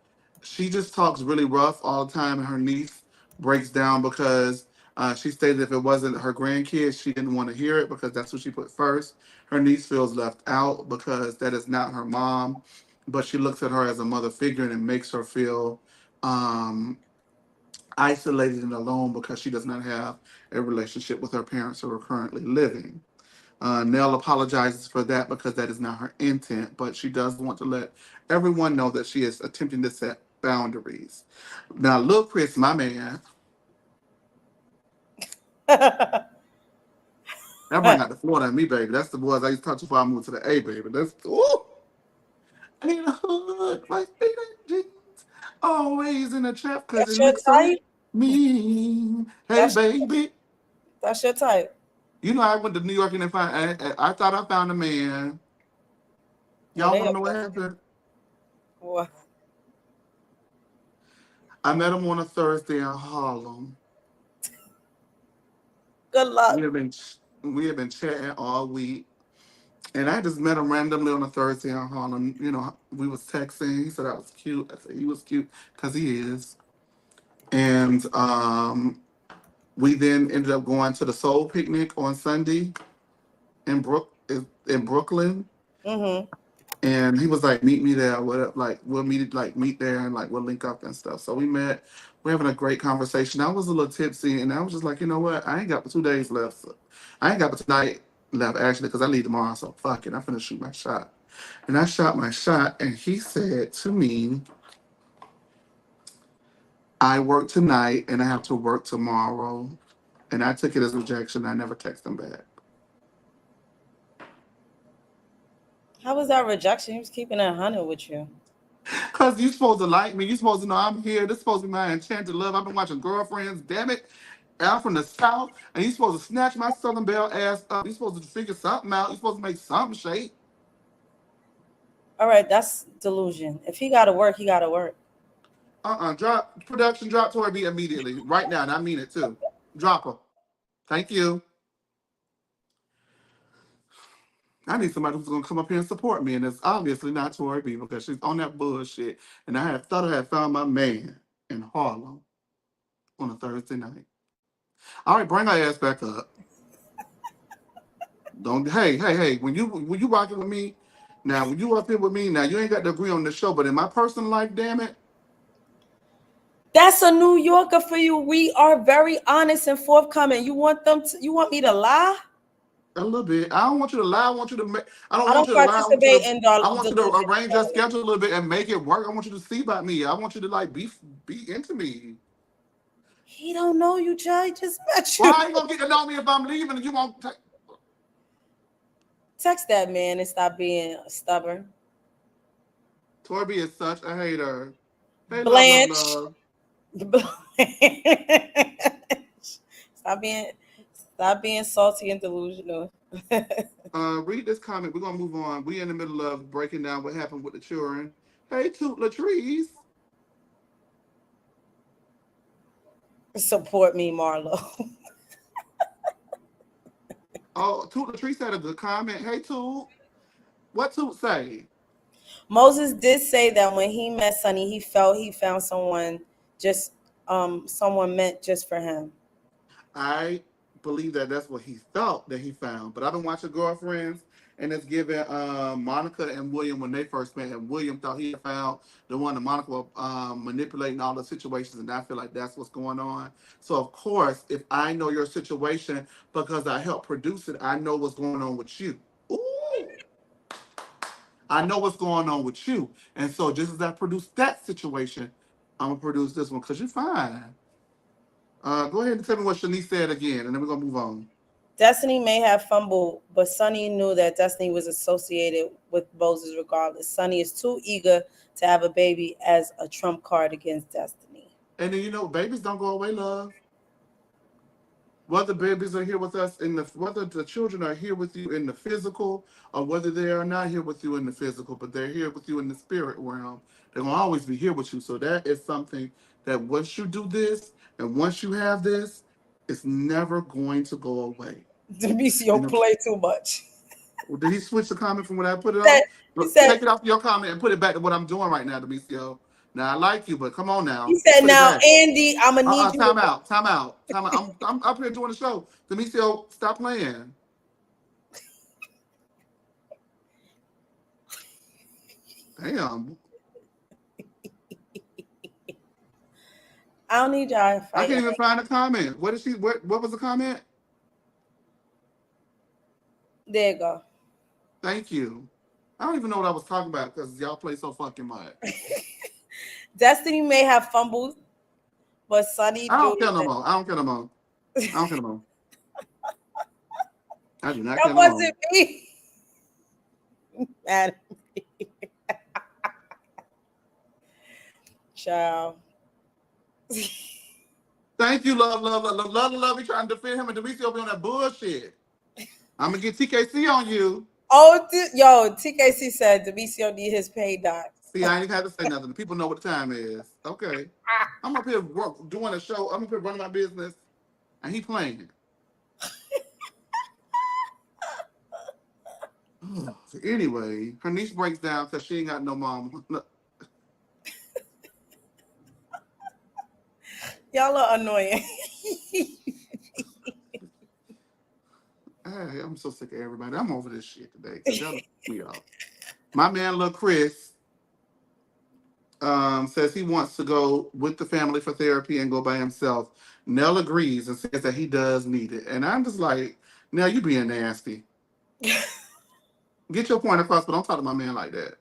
She just talks really rough all the time, and her niece breaks down because she stated if it wasn't her grandkids, she didn't want to hear it because that's what she put first. Her niece feels left out because that is not her mom, but she looks at her as a mother figure and it makes her feel um, isolated and alone because she does not have a relationship with her parents who are currently living. Nell apologizes for that because that is not her intent, but she does want to let everyone know that she is attempting to set boundaries. Now, Lil Chris, my man, that bring out the Florida in me, baby. That's the boys I used to talk to before I moved to the A, baby. That's ooh, ain't a hood like jeans, always in a trap because That's it your looks so type. mean. Hey, That's baby. that's your type. I went to New York and I thought I found a man. Well, Y'all they want to up know what there. happened? Well, I met him on a Thursday in Harlem. good luck. We have been we have been chatting all week, and I just met him randomly on a Thursday in Harlem. We was texting. He said I was cute. I said he was cute because he is. And we then ended up going to the Soul Picnic on Sunday in in Brooklyn. Mm-hmm. And he was like, meet me there. What like we'll meet there and like we'll link up and stuff. So we met. We're having a great conversation. I was a little tipsy and I was just like, you know what? I ain't got but 2 days left. So I ain't got but tonight left actually because I leave tomorrow. So fuck it. I'm finna shoot my shot. And I shot my shot and he said to me, I work tonight and I have to work tomorrow. And I took it as rejection. I never texted him back. How was that rejection? He was keeping it 100 with you. Cause you supposed to like me. You supposed to know I'm here. This supposed to be my enchanted love. I've been watching Girlfriends. Damn it. Out from the South. And you supposed to snatch my Southern Belle ass up. You supposed to figure something out. You supposed to make something shape. All right, that's delusion. If he got to work, he got to work. Drop production. Drop Tori B immediately. Right now. And I mean it too. Drop her. Thank you. I need somebody who's gonna come up here and support me, and it's obviously not Tori B because she's on that bullshit. And I had thought I had found my man in Harlem on a Thursday night. All right, bring our ass back up. Don't hey. When you rocking with me, now when you up here with me, now you ain't got to agree on the show, but in my personal life, damn it. That's a New Yorker for you. We are very honest and forthcoming. You want me to lie? A little bit. I don't want you to lie. I want you to make. I I want don't you to lie. participate in I want you to arrange your schedule a little bit and make it work. I want you to see about me. I want you to like be into me. He don't know you, Jay. Just met you. Why are you gonna get to know me if I'm leaving and you won't? Text that man and stop being stubborn. Tori B is such a hater. Hey, Blanche. love. Stop being salty and delusional. Read this comment. We're gonna move on. We in the middle of breaking down what happened with the children. Hey, Toot Latrice. Support me, Marlo. Oh, Toot Latrice had a good comment. Hey, Toot. What Toot say? Moses did say that when he met Sonny, he felt he found someone meant just for him. I believe that's what he thought that he found. But I've been watching Girlfriends, and it's giving Monica and William when they first met, and William thought he had found the one that Monica was manipulating all the situations, and I feel like that's what's going on. So, of course, if I know your situation because I helped produce it, I know what's going on with you. Ooh! I know what's going on with you. And so just as I produced that situation, I'm going to produce this one because you're fine. Go ahead and tell me what Shanice said again, and then we're going to move on. Destiny may have fumbled, but Sonny knew that Destiny was associated with Moses regardless. Sonny is too eager to have a baby as a trump card against Destiny. And then, babies don't go away, love. Whether babies are here with us whether the children are here with you in the physical or whether they are not here with you in the physical, but they're here with you in the spirit realm, they're going to always be here with you. So that is something that once you do this and once you have this, it's never going to go away. Demisio play too much. Did he switch the comment from when I put it on? Take it off your comment and put it back to what I'm doing right now, Demisio. Now I like you, but come on now. He said, "Now, Andy, I'm gonna need you." Time out. I'm up here doing the show. Demisio, stop playing. Damn. I don't need y'all to fight. I can't even find a comment. What was the comment? There you go. Thank you. I don't even know what I was talking about because y'all play so fucking much. Destiny may have fumbled, but Sonny. I don't care no more. I do not care no more. I do not care no more. That wasn't me. Mad at me. Child. Thank you, love. You trying to defend him and Demetri be on that bullshit. I'm gonna get TKC on you. Oh, TKC said Demisio need his pay doc. See, I ain't even have to say nothing. People know what the time is. Okay. I'm up here doing a show. I'm up here running my business. And he playing. So anyway, her niece breaks down because she ain't got no mom. Y'all are annoying. I'm so sick of everybody. I'm over this shit today. We all. My man, Lil Chris, says he wants to go with the family for therapy and go by himself. Nell agrees and says that he does need it. And I'm just like, Nell, you being nasty. Get your point across, but don't talk to my man like that.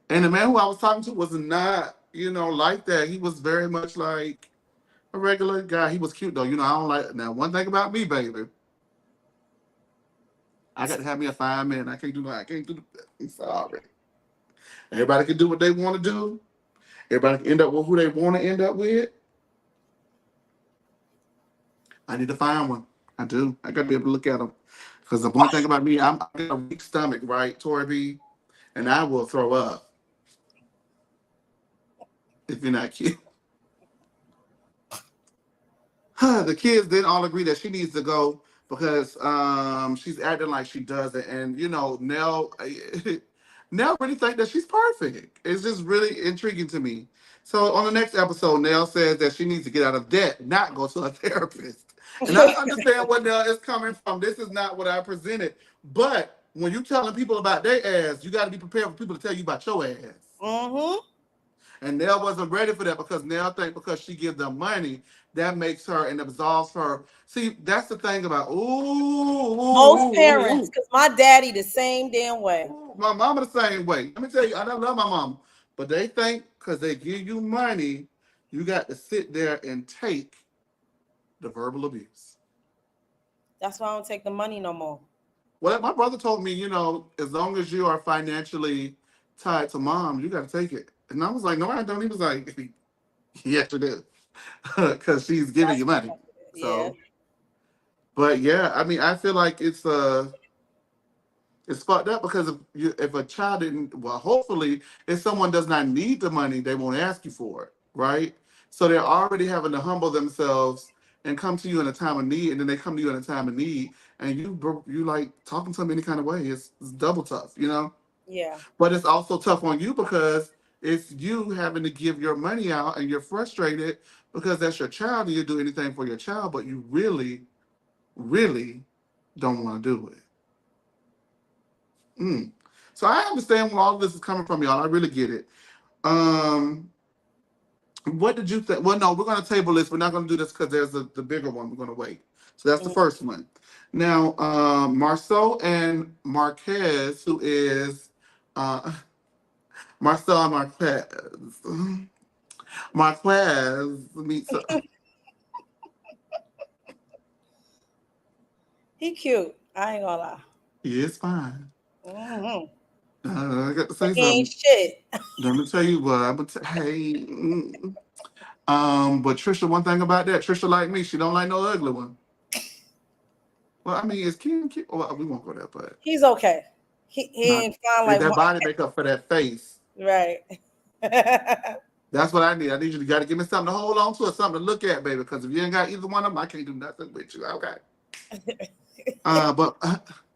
And the man who I was talking to was not, like that. He was very much like a regular guy. He was cute though. I don't like. Now, one thing about me, baby, I got to have me a fine man. I can't do the. I'm sorry. Everybody can do what they want to do. Everybody can end up with who they want to end up with. I need to find one. I do. I got to be able to look at them. Because the one thing about me, I got a weak stomach, right, Tori B? And I will throw up if you're not cute. The kids didn't all agree that she needs to go because she's acting like she doesn't. And, Nell really think that she's perfect. It's just really intriguing to me. So on the next episode, Nell says that she needs to get out of debt, not go to a therapist. And I understand where Nell is coming from. This is not what I presented. But when you're telling people about their ass, you got to be prepared for people to tell you about your ass. Mm-hmm. And Nell wasn't ready for that because Nell think because she gives them money, that makes her and absolves her. See, that's the thing about most parents, because my daddy the same damn way. My mama the same way. Let me tell you, I don't love my mama, but they think because they give you money, you got to sit there and take the verbal abuse. That's why I don't take the money no more. Well, my brother told me, as long as you are financially tied to mom, you got to take it. And I was like, no, I don't. He was like, yes, you do. Because she's giving you money. So, yeah. But yeah, I mean, I feel like it's fucked up because if a child didn't, well, hopefully, if someone does not need the money, they won't ask you for it, right? So they're already having to humble themselves and come to you in a time of need, and then they come to you in a time of need, and you like talking to them any kind of way. It's double tough, Yeah. But it's also tough on you because it's you having to give your money out, and you're frustrated because that's your child, and you do anything for your child, but you really, really don't want to do it. So I understand where all of this is coming from, y'all. I really get it. What did you think? Well, no, we're going to table this. We're not going to do this because there's the bigger one. We're going to wait. So that's the first one. Now, Marceau and Marquez, who is Marcel and Marquez. Marquez meets. He cute. I ain't gonna lie. He is fine. Mm-hmm. I got to say he something. Ain't shit. Let me tell you what. Hey. But Tricia, one thing about that, Tricia like me, she don't like no ugly one. Well, I mean, is Ken cute? Well, we won't go there, but he's okay. He ain't fine like that body makeup for that face. Right. That's what I need. I need you to give me something to hold on to or something to look at, baby. Because if you ain't got either one of them, I can't do nothing with you. Okay. But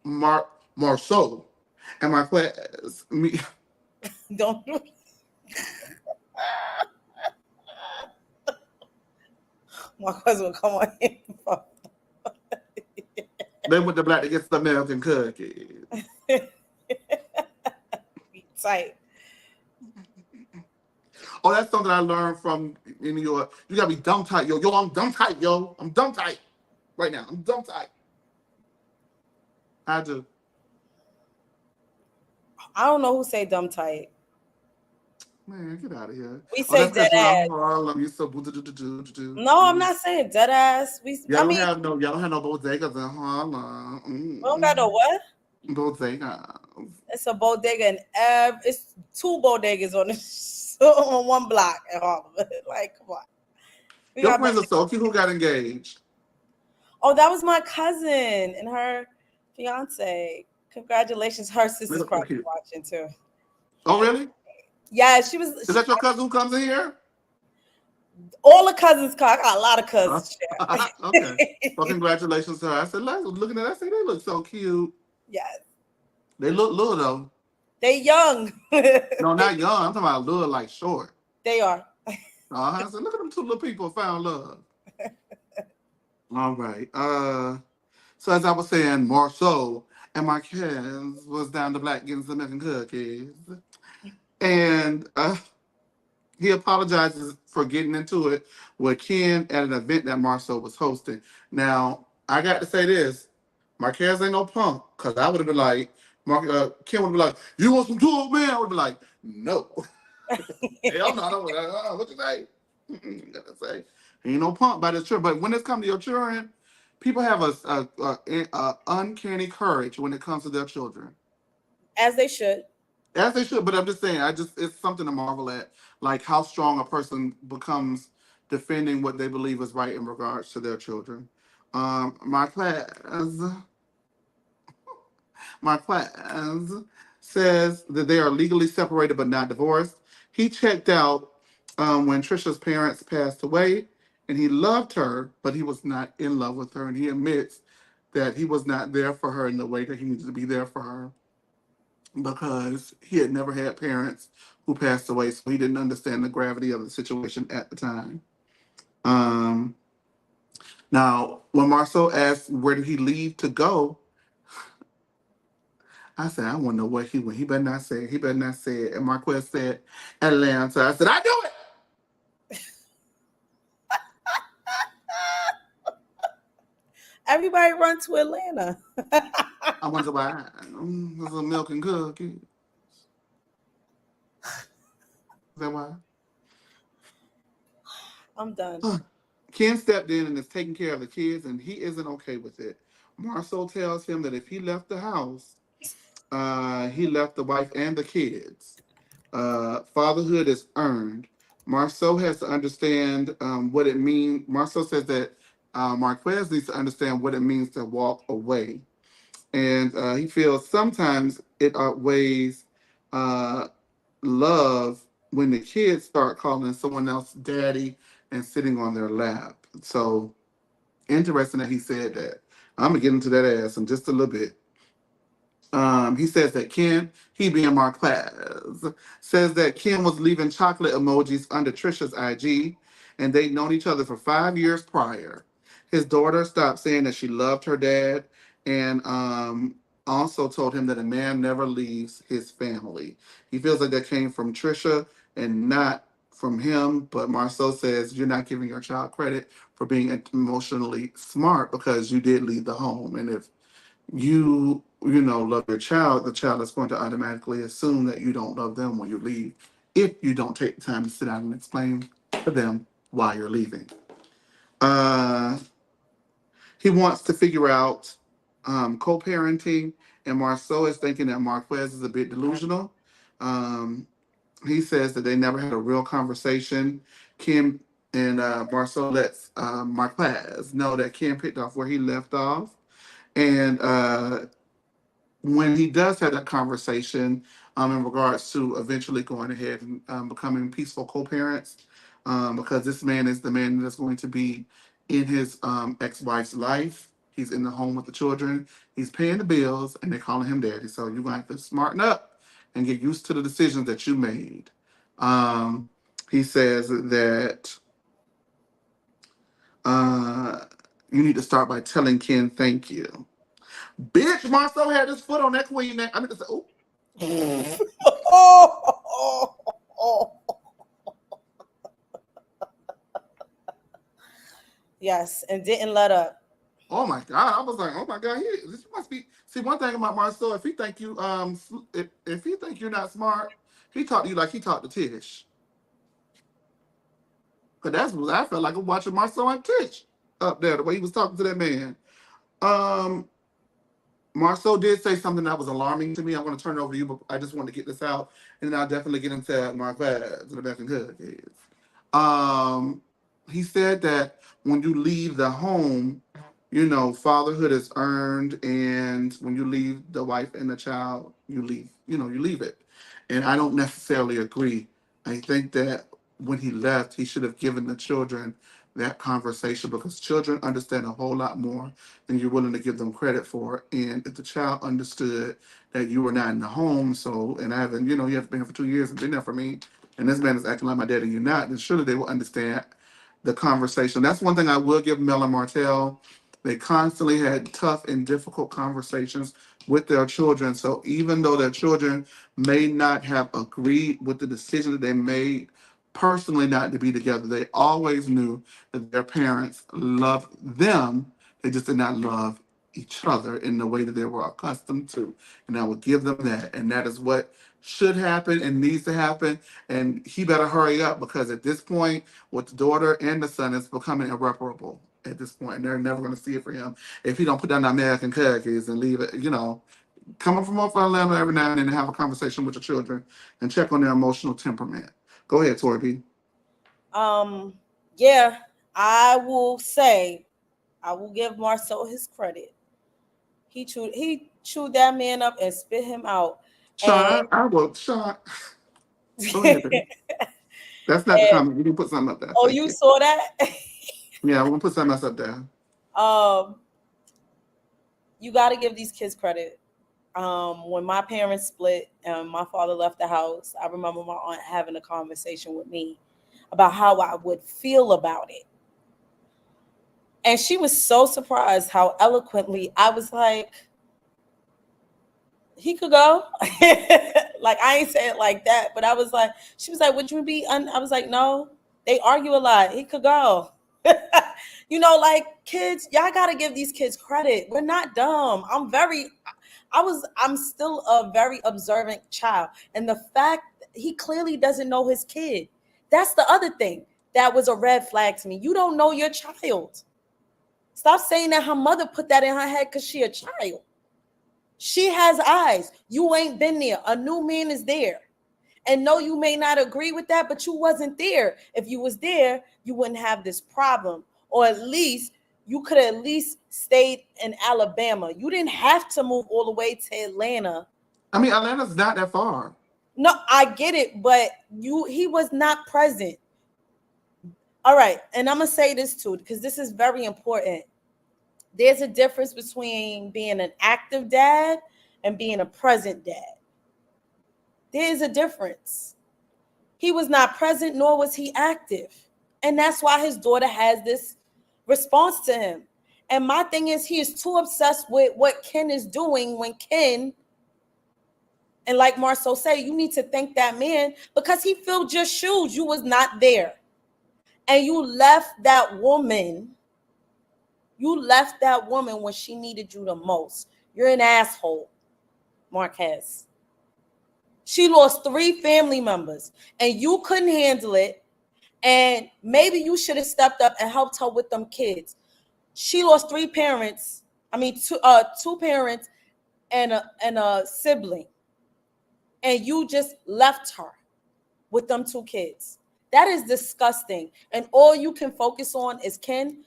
Marceau and Marquez, me. Don't. Marquez will come on here. They went to black to get some American cookies. Be tight. Oh, that's something I learned from in New York. You gotta be dumb tight, yo. Yo, I'm dumb tight, yo. I'm dumb tight. Right now. I'm dumb tight. I do. I don't know who say dumb tight. Man, get out of here. We say dead ass. No, I'm not saying dead ass. Y'all don't have no bodegas in Harlem. We don't got no what? Bodegas. It's a bodega and it's 2 bodegas on one block in Harlem. Like, come on. Your friends are so cute. Who got engaged? Oh, that was my cousin and her fiance. Congratulations. Her sister's probably watching too. Oh, really? Yeah, she was. Is that your cousin who comes in here? All the cousins come. I got a lot of cousins. Okay. Well, congratulations to her. I said, looking at that, I said, they look so cute. Yes. They look little, though. They young. No, not young. I'm talking about little, like short. They are. I said, look at them 2 little people found love. All right. So as I was saying, Marceau and Marquez was down the block getting some milk and cookies, and he apologizes for getting into it with Ken at an event that Marceau was hosting. Now, I got to say this. Marquez ain't no punk, because I would have been like, Ken would have been like, you want some tools, man? I would have been like, no. Hell no, I don't. What you say? Gotta say, ain't no punk by this children. But when it's come to your children, people have a uncanny courage when it comes to their children. As they should. As they should, but I'm just saying, it's something to marvel at, like how strong a person becomes defending what they believe is right in regards to their children. My class, my class says that they are legally separated but not divorced. He checked out when Tricia's parents passed away, and he loved her, but he was not in love with her, and he admits that he was not there for her in the way that he needed to be there for her because he had never had parents who passed away, so he didn't understand the gravity of the situation at the time. Now, when Marceau asked where did he leave to go, I said, I want to know where he went. He better not say it. He better not say it. And Marquez said, Atlanta. I said, I knew it. Everybody run to Atlanta. I wonder why. There's a milk and cookies. Is that why? I'm done. Ken stepped in and is taking care of the kids, and he isn't okay with it. Marceau tells him that if he left the house, he left the wife and the kids. Fatherhood is earned. Marceau has to understand what it means. Marceau says that Marquez needs to understand what it means to walk away. And he feels sometimes it outweighs love when the kids start calling someone else daddy and sitting on their lap. So interesting that he said that. I'm gonna get into that ass in just a little bit. He says that Ken, he being Marquez, says that Ken was leaving chocolate emojis under Tricia's IG, and they'd known each other for 5 years prior. His daughter stopped saying that she loved her dad, and also told him that a man never leaves his family. He feels like that came from Tricia and not from him, but Marceau says you're not giving your child credit for being emotionally smart because you did leave the home. And if you love your child, the child is going to automatically assume that you don't love them when you leave if you don't take the time to sit down and explain to them why you're leaving. He wants to figure out co-parenting, and Marceau is thinking that Marquez is a bit delusional. He says that they never had a real conversation. Kim and Marceau lets Marquez know that Kim picked off where he left off. And when he does have that conversation in regards to eventually going ahead and becoming peaceful co-parents, because this man is the man that's going to be in his ex-wife's life. He's in the home with the children. He's paying the bills, and they're calling him daddy. So you're going to have to smarten up and get used to the decisions that you made. He says that you need to start by telling Ken thank you. Bitch, Marceau had his foot on that queen neck. I mean, oh. Yes, and didn't let up. Oh my God! I was like, oh my God, this must be. See, one thing about Marceau, if he think you if he think you're not smart, he talk to you like he talked to Tish. Cause that's what I felt like watching Marceau and Tish up there, the way he was talking to that man. Marceau did say something that was alarming to me. I'm going to turn it over to you, but I just want to get this out, and then I'll definitely get into Marquez and the best and good is. He said that when you leave the home, fatherhood is earned, and when you leave the wife and the child, you leave it. And I don't necessarily agree. I think that when he left, he should have given the children that conversation because children understand a whole lot more than you're willing to give them credit for. And if the child understood that you were not in the home, and I haven't, you have been here for 2 years and been there for me, and this man is acting like my dad and you're not, then surely they will understand the conversation. That's one thing I will give Mel and Martell. They constantly had tough and difficult conversations with their children. So even though their children may not have agreed with the decision that they made personally not to be together, they always knew that their parents loved them. They just did not love each other in the way that they were accustomed to. And I would give them that. And that is what should happen and needs to happen. And he better hurry up, because at this point, with the daughter and the son, it's becoming irreparable at this point. And they're never going to see it for him if he don't put down the American khakis and leave it, coming from up Atlanta every now and then, and have a conversation with your children and check on their emotional temperament. Go ahead, Tori B. Yeah, I will give Marcel his credit. He chewed that man up and spit him out. Sean, Sean. Go ahead, baby. That's not the comment. You can put something up there. Oh, you saw that? Yeah, we're gonna put something else up there. You got to give these kids credit. When my parents split and my father left the house, I remember my aunt having a conversation with me about how I would feel about it. And she was so surprised how eloquently I was like, he could go. Like, I ain't say it like that, but I was like, she was like, would you be, I was like, no, they argue a lot. He could go. Like, kids, y'all got to give these kids credit. We're not dumb. I'm still a very observant child. And the fact he clearly doesn't know his kid. That's the other thing. That was a red flag to me. You don't know your child. Stop saying that her mother put that in her head because she a child. She has eyes. You ain't been there. A new man is there. And no, you may not agree with that, but you wasn't there. If you was there, you wouldn't have this problem. Or at least you could have at least stayed in Alabama. You didn't have to move all the way to Atlanta. I mean, Atlanta's not that far. No, I get it, but he was not present. All right, and I'm going to say this too, because this is very important. There's a difference between being an active dad and being a present dad. There is a difference. He was not present, nor was he active. And that's why his daughter has this response to him. And my thing is, he is too obsessed with what Ken is doing when Ken, and like Marceau said, you need to thank that man because he filled your shoes. You was not there. And you left that woman. You left that woman when she needed you the most. You're an asshole, Marquez. She lost 3 family members and you couldn't handle it. And maybe you should have stepped up and helped her with them kids. She lost 3 parents. I mean, 2 parents and a sibling. And you just left her with them 2 kids. That is disgusting. And all you can focus on is Ken.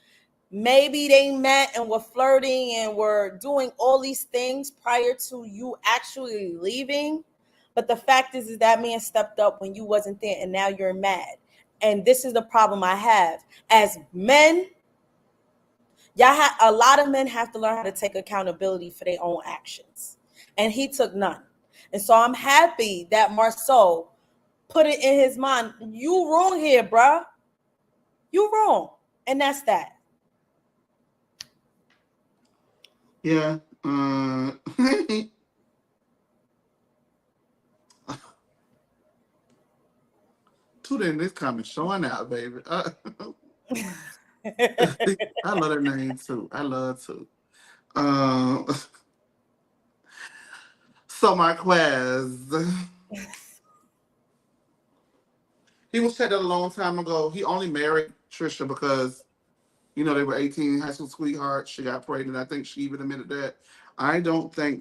Maybe they met and were flirting and were doing all these things prior to you actually leaving. But the fact is that man stepped up when you wasn't there, and now you're mad. And this is the problem I have. As men, a lot of men have to learn how to take accountability for their own actions. And he took none. And so I'm happy that Marceau put it in his mind. You wrong here, bruh. You wrong. And that's that. Yeah. Tuda in this comment showing out, baby. I love that name too. I love to. So Marquez, he was said that a long time ago. He only married Tricia because, they were 18, high school sweethearts. She got pregnant. I think she even admitted that. I think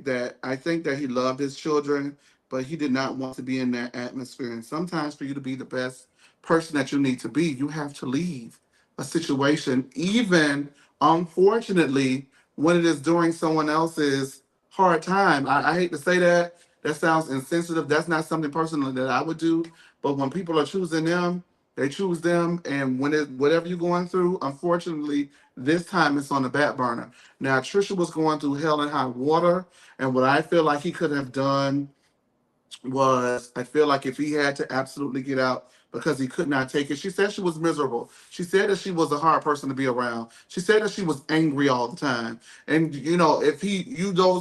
that he loved his children, but he did not want to be in that atmosphere. And sometimes for you to be the best person that you need to be, you have to leave a situation, even unfortunately, when it is during someone else's hard time. I hate to say that. That sounds insensitive. That's not something personal that I would do. But when people are choosing them, they choose them. And whatever you're going through, unfortunately, this time it's on the back burner. Now, Tricia was going through hell and high water. And what I feel like he could have done was, I feel like if he had to absolutely get out because he could not take it. She said she was miserable. She said that she was a hard person to be around. She said that she was angry all the time. And you know, if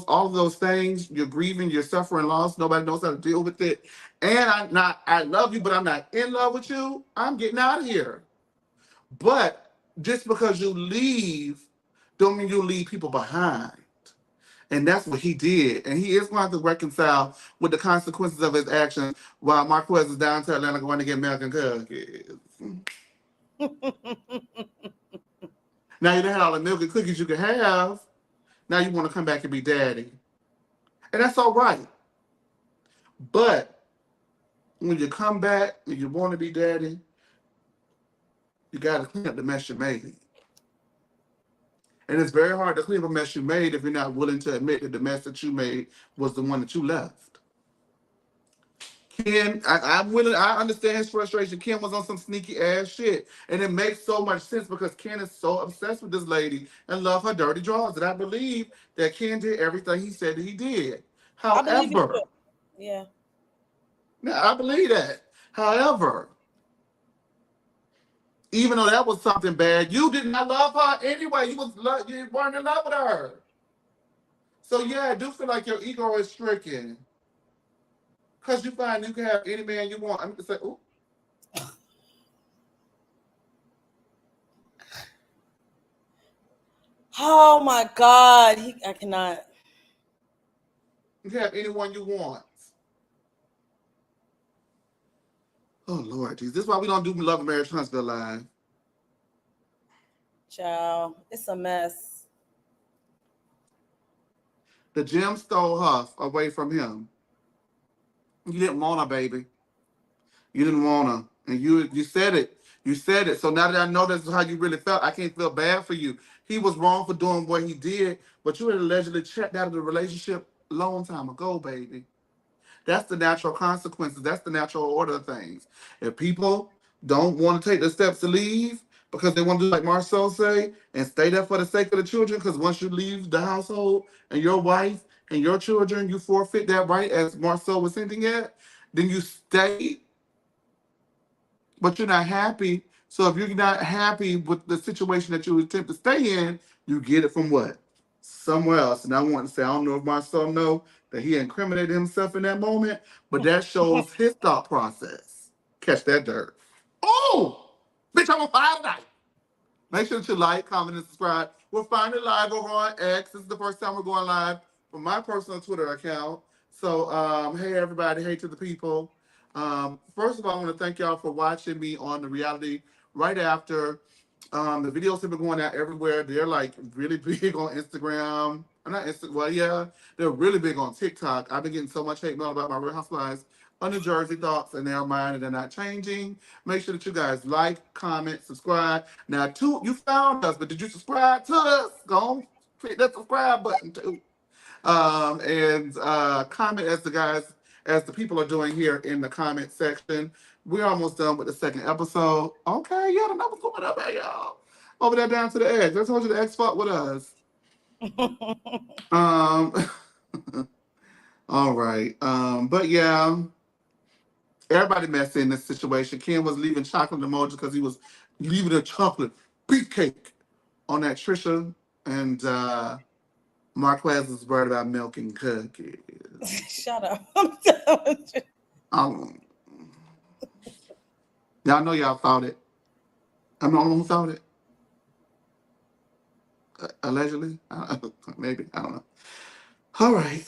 all of those things, you're grieving, you're suffering loss, nobody knows how to deal with it. And I love you, but I'm not in love with you. I'm getting out of here. But just because you leave, don't mean you leave people behind. And that's what he did. And he is going to have to reconcile with the consequences of his actions while Marquez is down to Atlanta going to get milk and cookies. Now you done had all the milk and cookies you could have. Now you want to come back and be daddy. And that's all right. But when you come back and you want to be daddy, you got to clean up the mess you made. And it's very hard to clean up a mess you made if you're not willing to admit that the mess that you made was the one that you left. Ken, I understand his frustration. Ken was on some sneaky ass shit. And it makes so much sense because Ken is so obsessed with this lady and love her dirty drawers. And I believe that Ken did everything he said that he did. However, yeah. I believe that. However, even though that was something bad, you did not love her anyway. You weren't in love with her. So yeah, I do feel like your ego is stricken. Because you find you can have any man you want. I'm going to say, ooh. Oh my God. I cannot. You can have anyone you want. Oh, Lord, Jesus. This is why we don't do Love and Marriage Huntsville live. Child, it's a mess. The gym stole her away from him. You didn't want her, baby. You didn't want her. And you said it. You said it. So now that I know that's how you really felt, I can't feel bad for you. He was wrong for doing what he did, but you had allegedly checked out of the relationship a long time ago, baby. That's the natural consequences. That's the natural order of things. If people don't want to take the steps to leave because they want to do like Marcel say and stay there for the sake of the children, because once you leave the household and your wife and your children, you forfeit that right, as Marcel was hinting at, then you stay, but you're not happy. So if you're not happy with the situation that you attempt to stay in, you get it from what? Somewhere else. And I want to say, I don't know if Marcel know that he incriminated himself in that moment, but that shows his thought process. Catch that dirt. Oh, bitch, I'm on fire tonight. Make sure that you like, comment, and subscribe. We're finally live over on X. This is the first time we're going live from my personal Twitter account. So, hey, everybody. Hey to the people. First of all, I want to thank y'all for watching me on the reality right after. The videos have been going out everywhere. They're like really big on Instagram. They're really big on TikTok. I've been getting so much hate mail about my Real Housewives of New Jersey thoughts, and they're mine, and they're not changing. Make sure that you guys like, comment, subscribe. Now, you found us, but did you subscribe to us? Go on, click that subscribe button too. And comment as the people are doing here in the comment section. We're almost done with the second episode. Okay, yeah, the numbers going up, hey, y'all. Over there down to the X. I told you the X fought with us. All right. But yeah, everybody messed in this situation. Ken was leaving chocolate emojis because he was leaving a chocolate beefcake on that Tricia, and Marquez was worried about milk and cookies. Shut up. I'm done with you. Y'all know y'all thought it. I'm the only one who thought it. Allegedly? Maybe. I don't know. All right.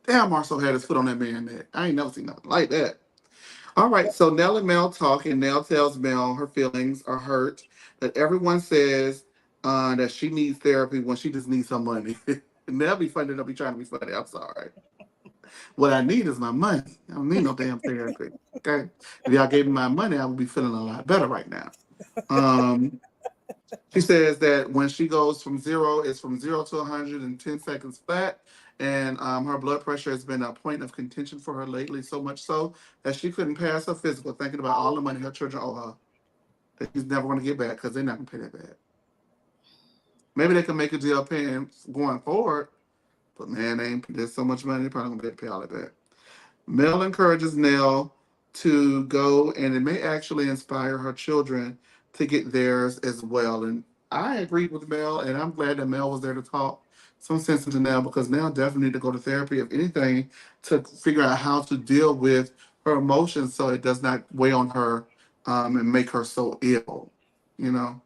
Damn, Marcel had his foot on that man's neck. I ain't never seen nothing like that. All right, so Nell and Mel talk, and Nell tells Mel her feelings are hurt, that everyone says that she needs therapy when she just needs some money. And they'll be funny, they'll be trying to be funny. I'm sorry. What I need is my money. I don't need no damn therapy. Okay? If y'all gave me my money, I would be feeling a lot better right now. She says that when she goes from zero, it's from 0 to 100 in 10 seconds flat. And her blood pressure has been a point of contention for her lately, so much so that she couldn't pass her physical, thinking about all the money her children owe her that she's never going to get back because they're not going to pay that back. Maybe they can make a deal paying going forward, But man, there's so much money, they probably gonna be able to pay all of that. Mel encourages Nell to go, and it may actually inspire her children to get theirs as well. And I agreed with Mel, and I'm glad that Mel was there to talk some sense into Nell, because Nell definitely need to go to therapy, if anything, to figure out how to deal with her emotions so it does not weigh on her and make her so ill, you know.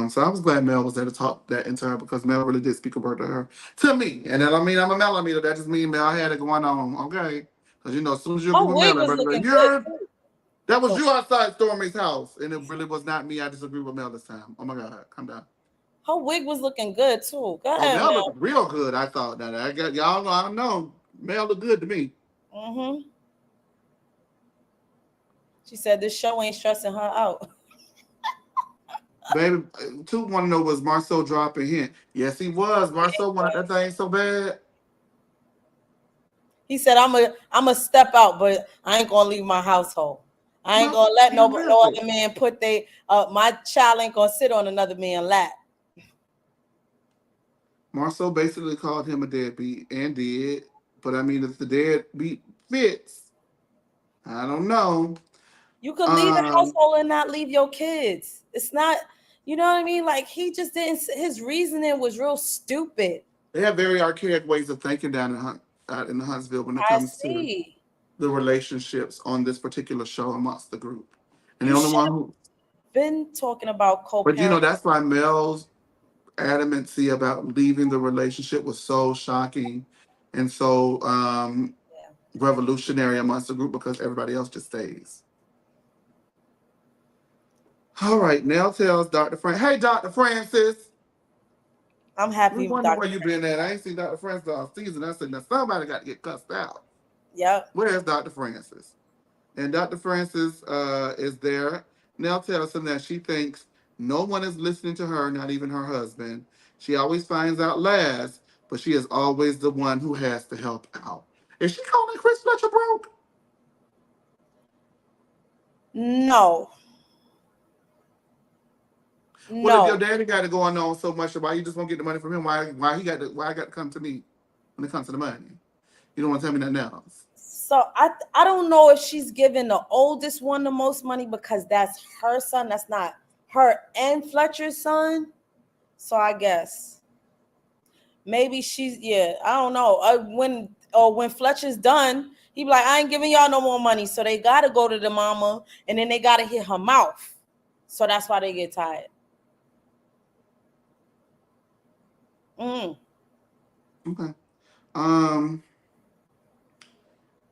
So I was glad Mel was there to talk that into her, because Mel really did speak a word to her, to me. And then I mean, I'm a Mel meter. That just means Mel had it going on, okay? Because, you know, as soon as you agree Her with wig Mel, was everybody looking be good. like, that was you outside Stormy's house. And it really was not me. I disagree with Mel this time. Oh, my God. Calm down. Her wig was looking good, too. Go ahead, Mel Mel. looked real good, I thought. Now, I got, y'all know, I don't know. Mel looked good to me. Mm-hmm. She said this show ain't stressing her out. Baby, too want to know, was Marcel dropping hint? Yes, he was. Marcel wanted that thing so bad. He said, I'm a step out, but I ain't gonna leave my household. I ain't gonna let no other man put my child ain't gonna sit on another man's lap. Marcel basically called him a deadbeat and did. But I mean, if the deadbeat fits, I don't know. You could leave the household and not leave your kids. It's not, you know what I mean? Like, he just didn't, his reasoning was real stupid. They have very archaic ways of thinking down in the Huntsville when it comes to the relationships on this particular show amongst the group. And the only one who been talking about co-parent. But you know, that's why Mel's adamancy about leaving the relationship was so shocking and so revolutionary amongst the group, because everybody else just stays. All right, Nell tells Dr. Francis, hey, Dr. Francis. I'm happy. We wonder where you been at. I ain't seen Dr. Francis all season. I said, now somebody got to get cussed out. Yep. Where's Dr. Francis? And Dr. Francis is there. Nell tells him that she thinks no one is listening to her, not even her husband. She always finds out last, but she is always the one who has to help out. Is she calling Chris Fletcher broke? No. Well, if your daddy got it going on so much, why you just won't get the money from him? Why I got to come to me when it comes to the money? You don't want to tell me nothing else. So I don't know if she's giving the oldest one the most money because that's her son. That's not her and Fletcher's son. So I guess maybe she's I don't know. When Fletcher's done, he be like, I ain't giving y'all no more money. So they gotta go to the mama and then they gotta hit her mouth. So that's why they get tired. Okay.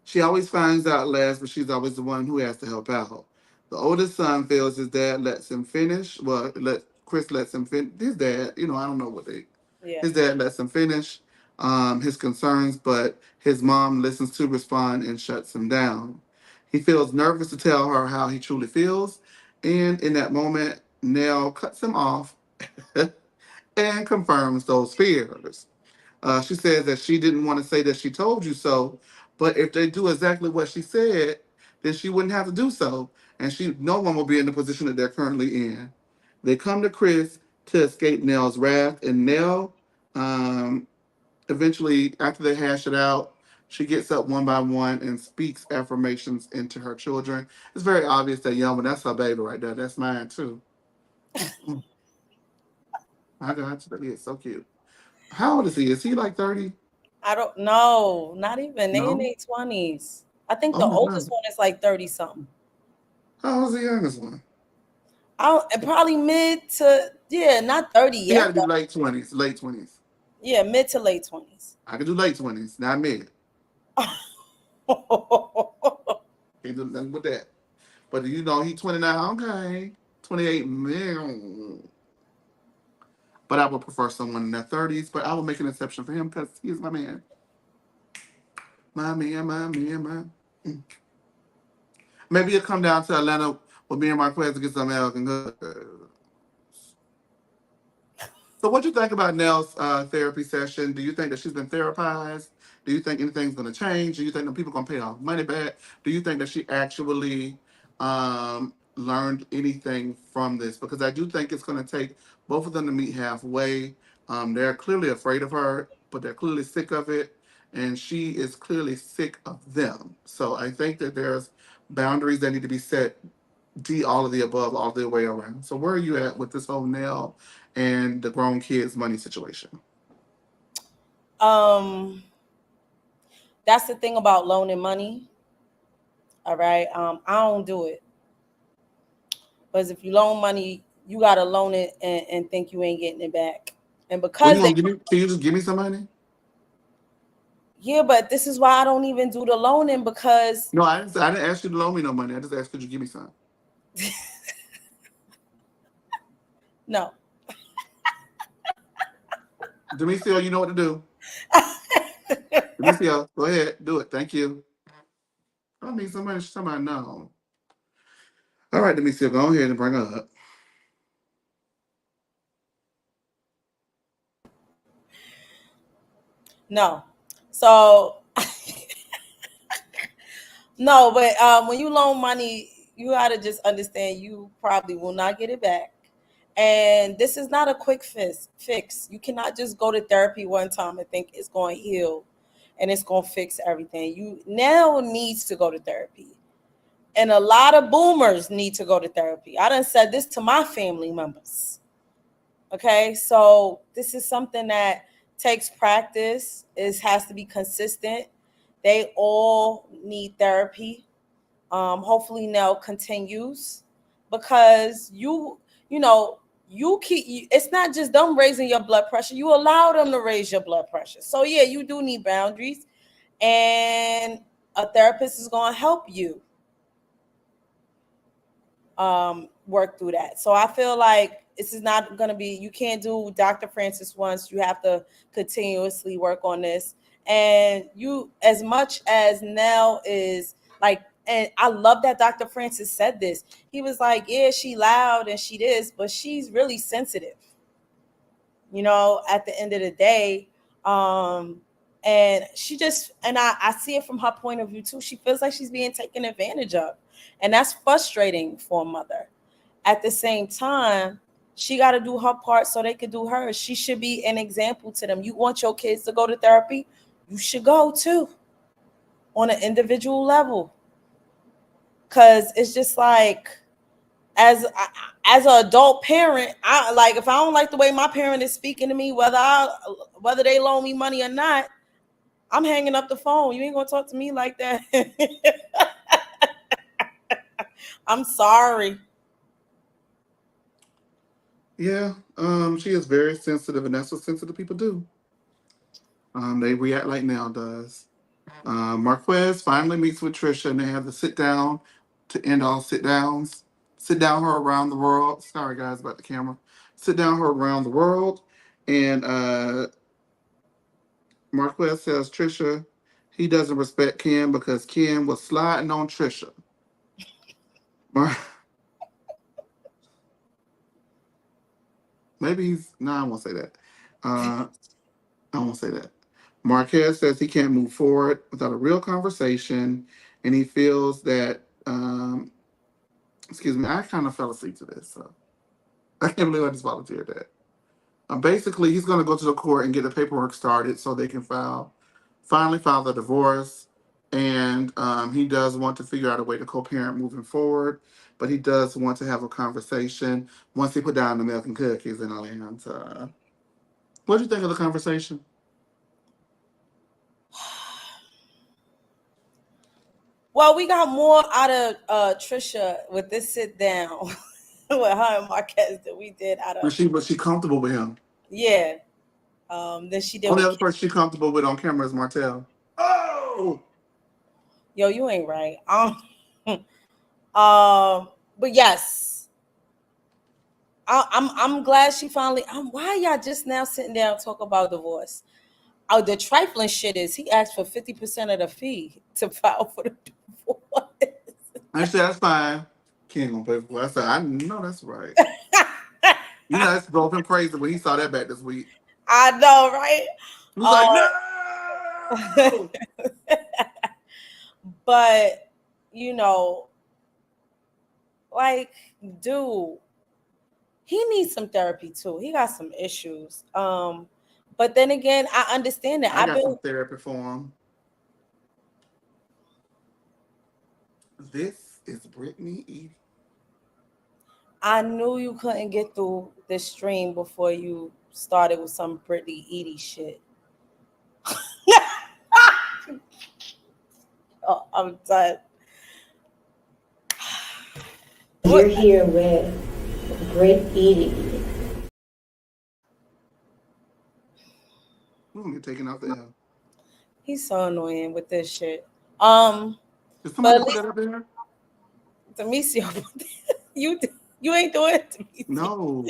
She always finds out last, but she's always the one who has to help out. The oldest son feels his dad lets him finish. Well, Chris lets him finish. His dad, I don't know what they. Yeah. His dad lets him finish his concerns, but his mom listens to respond and shuts him down. He feels nervous to tell her how he truly feels, and in that moment, Nell cuts him off and confirms those fears. She says that she didn't want to say that she told you so, but if they do exactly what she said, then she wouldn't have to do so, and no one will be in the position that they're currently in. They come to Chris to escape Nell's wrath, and Nell, eventually, after they hash it out, she gets up one by one and speaks affirmations into her children. It's very obvious that Yelma, that's her baby right there. That's mine too. I got you. It's so cute. How old is he? Is he like 30? I don't know. Not even. They in their 20s. I think the oldest one is like 30 something. How old is the youngest one? Probably mid to not 30 yet. He got to be late 20s. Late 20s. Yeah, mid to late 20s. I can do late 20s, not mid. Can't do nothing with that. But he's 29. Okay, 28 million. But I would prefer someone in their 30s. But I will make an exception for him because he is my man. My man. Maybe you'll come down to Atlanta with me and Marquez to get some American goods. So what do you think about Nell's therapy session? Do you think that she's been therapized? Do you think anything's going to change? Do you think that people are going to pay her money back? Do you think that she actually learned anything from this? Because I do think it's going to take both of them to meet halfway. They're clearly afraid of her. but they're clearly sick of it, and she is clearly sick of them. So I think that there's boundaries that need to be set. D, all of the above, all the way around. So where are you at with this whole Nell and the grown kids money situation? That's the thing about loaning money. All right. I don't do it. Because if you loan money, you gotta loan it and think you ain't getting it back. And because Can you just give me some money? Yeah, but this is why I don't even do the loaning, because No, I didn't ask you to loan me no money. I just asked, could you give me some? No. Demetrio, you know what to do. Demetrio, go ahead, do it. Thank you. I need somebody know. All right, Demetrio, go ahead and bring her up. No. So no, but when you loan money, you gotta just understand you probably will not get it back. And this is not a quick fix. You cannot just go to therapy one time and think it's going to heal and it's going to fix everything. You now needs to go to therapy. And a lot of boomers need to go to therapy. I done said this to my family members. Okay, so this is something that takes practice. It has to be consistent. They all need therapy. Hopefully now continues, because you know, it's not just them raising your blood pressure. You allow them to raise your blood pressure. So yeah, you do need boundaries, and a therapist is going to help you work through that. So I feel like this is not going to be, you can't do Dr. Francis once. You have to continuously work on this. And you, as much as Nell is like, and I love that Dr. Francis said this. He was like, yeah, she loud and she this, but she's really sensitive, you know, at the end of the day. And she just, and I see it from her point of view too. She feels like she's being taken advantage of. And that's frustrating for a mother. At the same time, she got to do her part so they could do hers. She should be an example to them. You want your kids to go to therapy? You should go too, on an individual level. Because it's just like, as an adult parent, I like, if I don't like the way my parent is speaking to me, whether they loan me money or not, I'm hanging up the phone. You ain't gonna talk to me like that. I'm sorry. Yeah, she is very sensitive, and that's what sensitive people do. They react like Nell does. Marquez finally meets with Tricia, and they have the sit down to end all sit downs. Sit down her around the world. Sorry, guys, about the camera. Sit down her around the world, and Marquez tells Tricia he doesn't respect Ken because Ken was sliding on Tricia. Maybe he's no, I won't say that. I won't say that. Marquez says he can't move forward without a real conversation, and he feels that. Excuse me, I kind of fell asleep to this, so I can't believe I just volunteered that. Basically, he's going to go to the court and get the paperwork started so they can finally file the divorce. And he does want to figure out a way to co-parent moving forward, but he does want to have a conversation once he put down the milk and cookies in Atlanta. What do you think of the conversation? Well, we got more out of Tricia with this sit down with her and Marquez than we did out of. Was she comfortable with him? Yeah. Then she did. Only other person she's comfortable with on camera is Martell. Oh. Yo, you ain't right. But yes, I'm glad she finally. Why y'all just now sitting down and talk about divorce? Oh, the trifling shit is he asked for 50% of the fee to file for the divorce. I said that's fine. Ken gonna pay for it. I said I know that's right. You know that's drove him crazy when he saw that back this week. I know, right? He was like, no. But you know, like, dude, he needs some therapy too. He got some issues. But But then again, I understand that. I got some therapy for him. This is Brittany E. I knew you couldn't get through this stream before you started with some Brittany Edie shit. Oh, I'm done. You're here with Britt Edie. We're gonna get taken out the L. He's so annoying with this shit. Did somebody put that up there? Demisio, you ain't doing it, Demisio. No.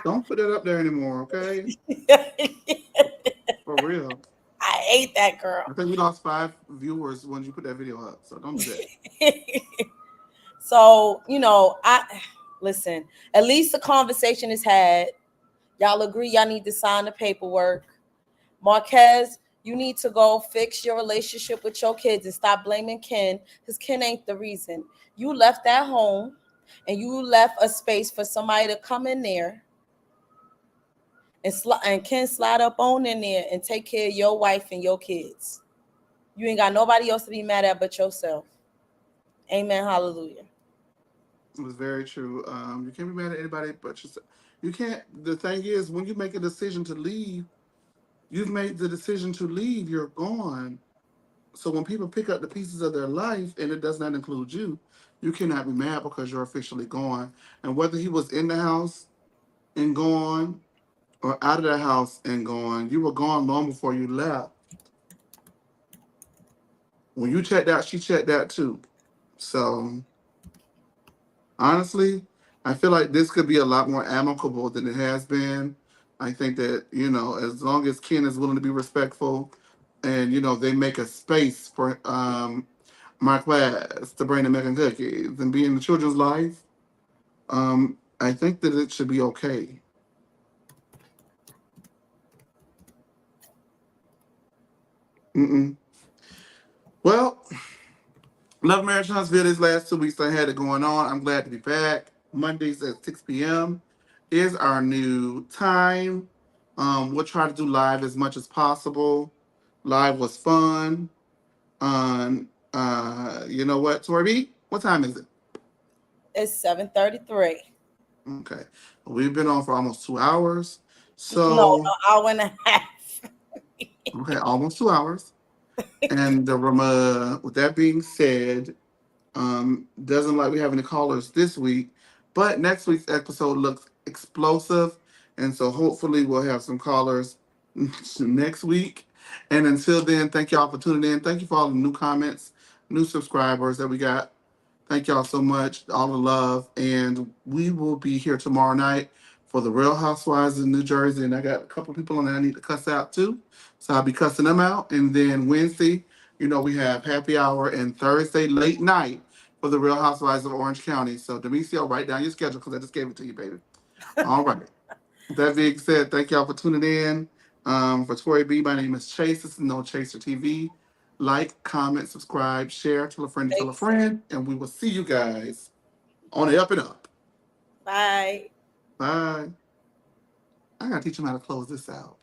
Don't put that up there anymore, okay? For real. I hate that girl. I think we lost 5 viewers when you put that video up, so don't do that. So, listen, at least the conversation is had. Y'all agree y'all need to sign the paperwork. Marquez, you need to go fix your relationship with your kids and stop blaming Ken, because Ken ain't the reason. You left that home and you left a space for somebody to come in there and Ken slide up on in there and take care of your wife and your kids. You ain't got nobody else to be mad at but yourself. Amen. Hallelujah. It was very true. You can't be mad at anybody but yourself. You can't. The thing is, when you make a decision to leave, you've made the decision to leave. You're gone. So when people pick up the pieces of their life and it does not include you, you cannot be mad because you're officially gone. And whether he was in the house and gone or out of the house and gone, you were gone long before you left. When you checked out, she checked out too. So honestly, I feel like this could be a lot more amicable than it has been. I think that, as long as Ken is willing to be respectful and, they make a space for Marquez to bring the milk and cookies and be in the children's life, I think that it should be okay. Well, Love Marriage Huntsville these last 2 weeks I had it going on. I'm glad to be back. Mondays at 6 p.m. is our new time. We'll try to do live as much as possible. Live was fun. You know what, Tori B? What time is it? It's 7:33. Okay. We've been on for almost 2 hours. So no, an hour and a half. Okay, almost 2 hours. And with that being said, doesn't like we have any callers this week, but next week's episode looks explosive, and so hopefully we'll have some callers next week. And until then, thank y'all for tuning in. Thank you for all the new comments, new subscribers that we got. Thank y'all so much, all the love, and we will be here tomorrow night for the Real Housewives in New Jersey, and I got a couple people on there I need to cuss out too, so I'll be cussing them out. And then Wednesday, we have happy hour, and Thursday late night for the Real Housewives of Orange County. So Demisio, write down your schedule because I just gave it to you, baby. All right. That being said, thank y'all for tuning in. For Tori B, my name is Chase. This is No Chaser TV. Like, comment, subscribe, share, tell a friend, and we will see you guys on the up and up. Bye. Bye. I gotta teach them how to close this out.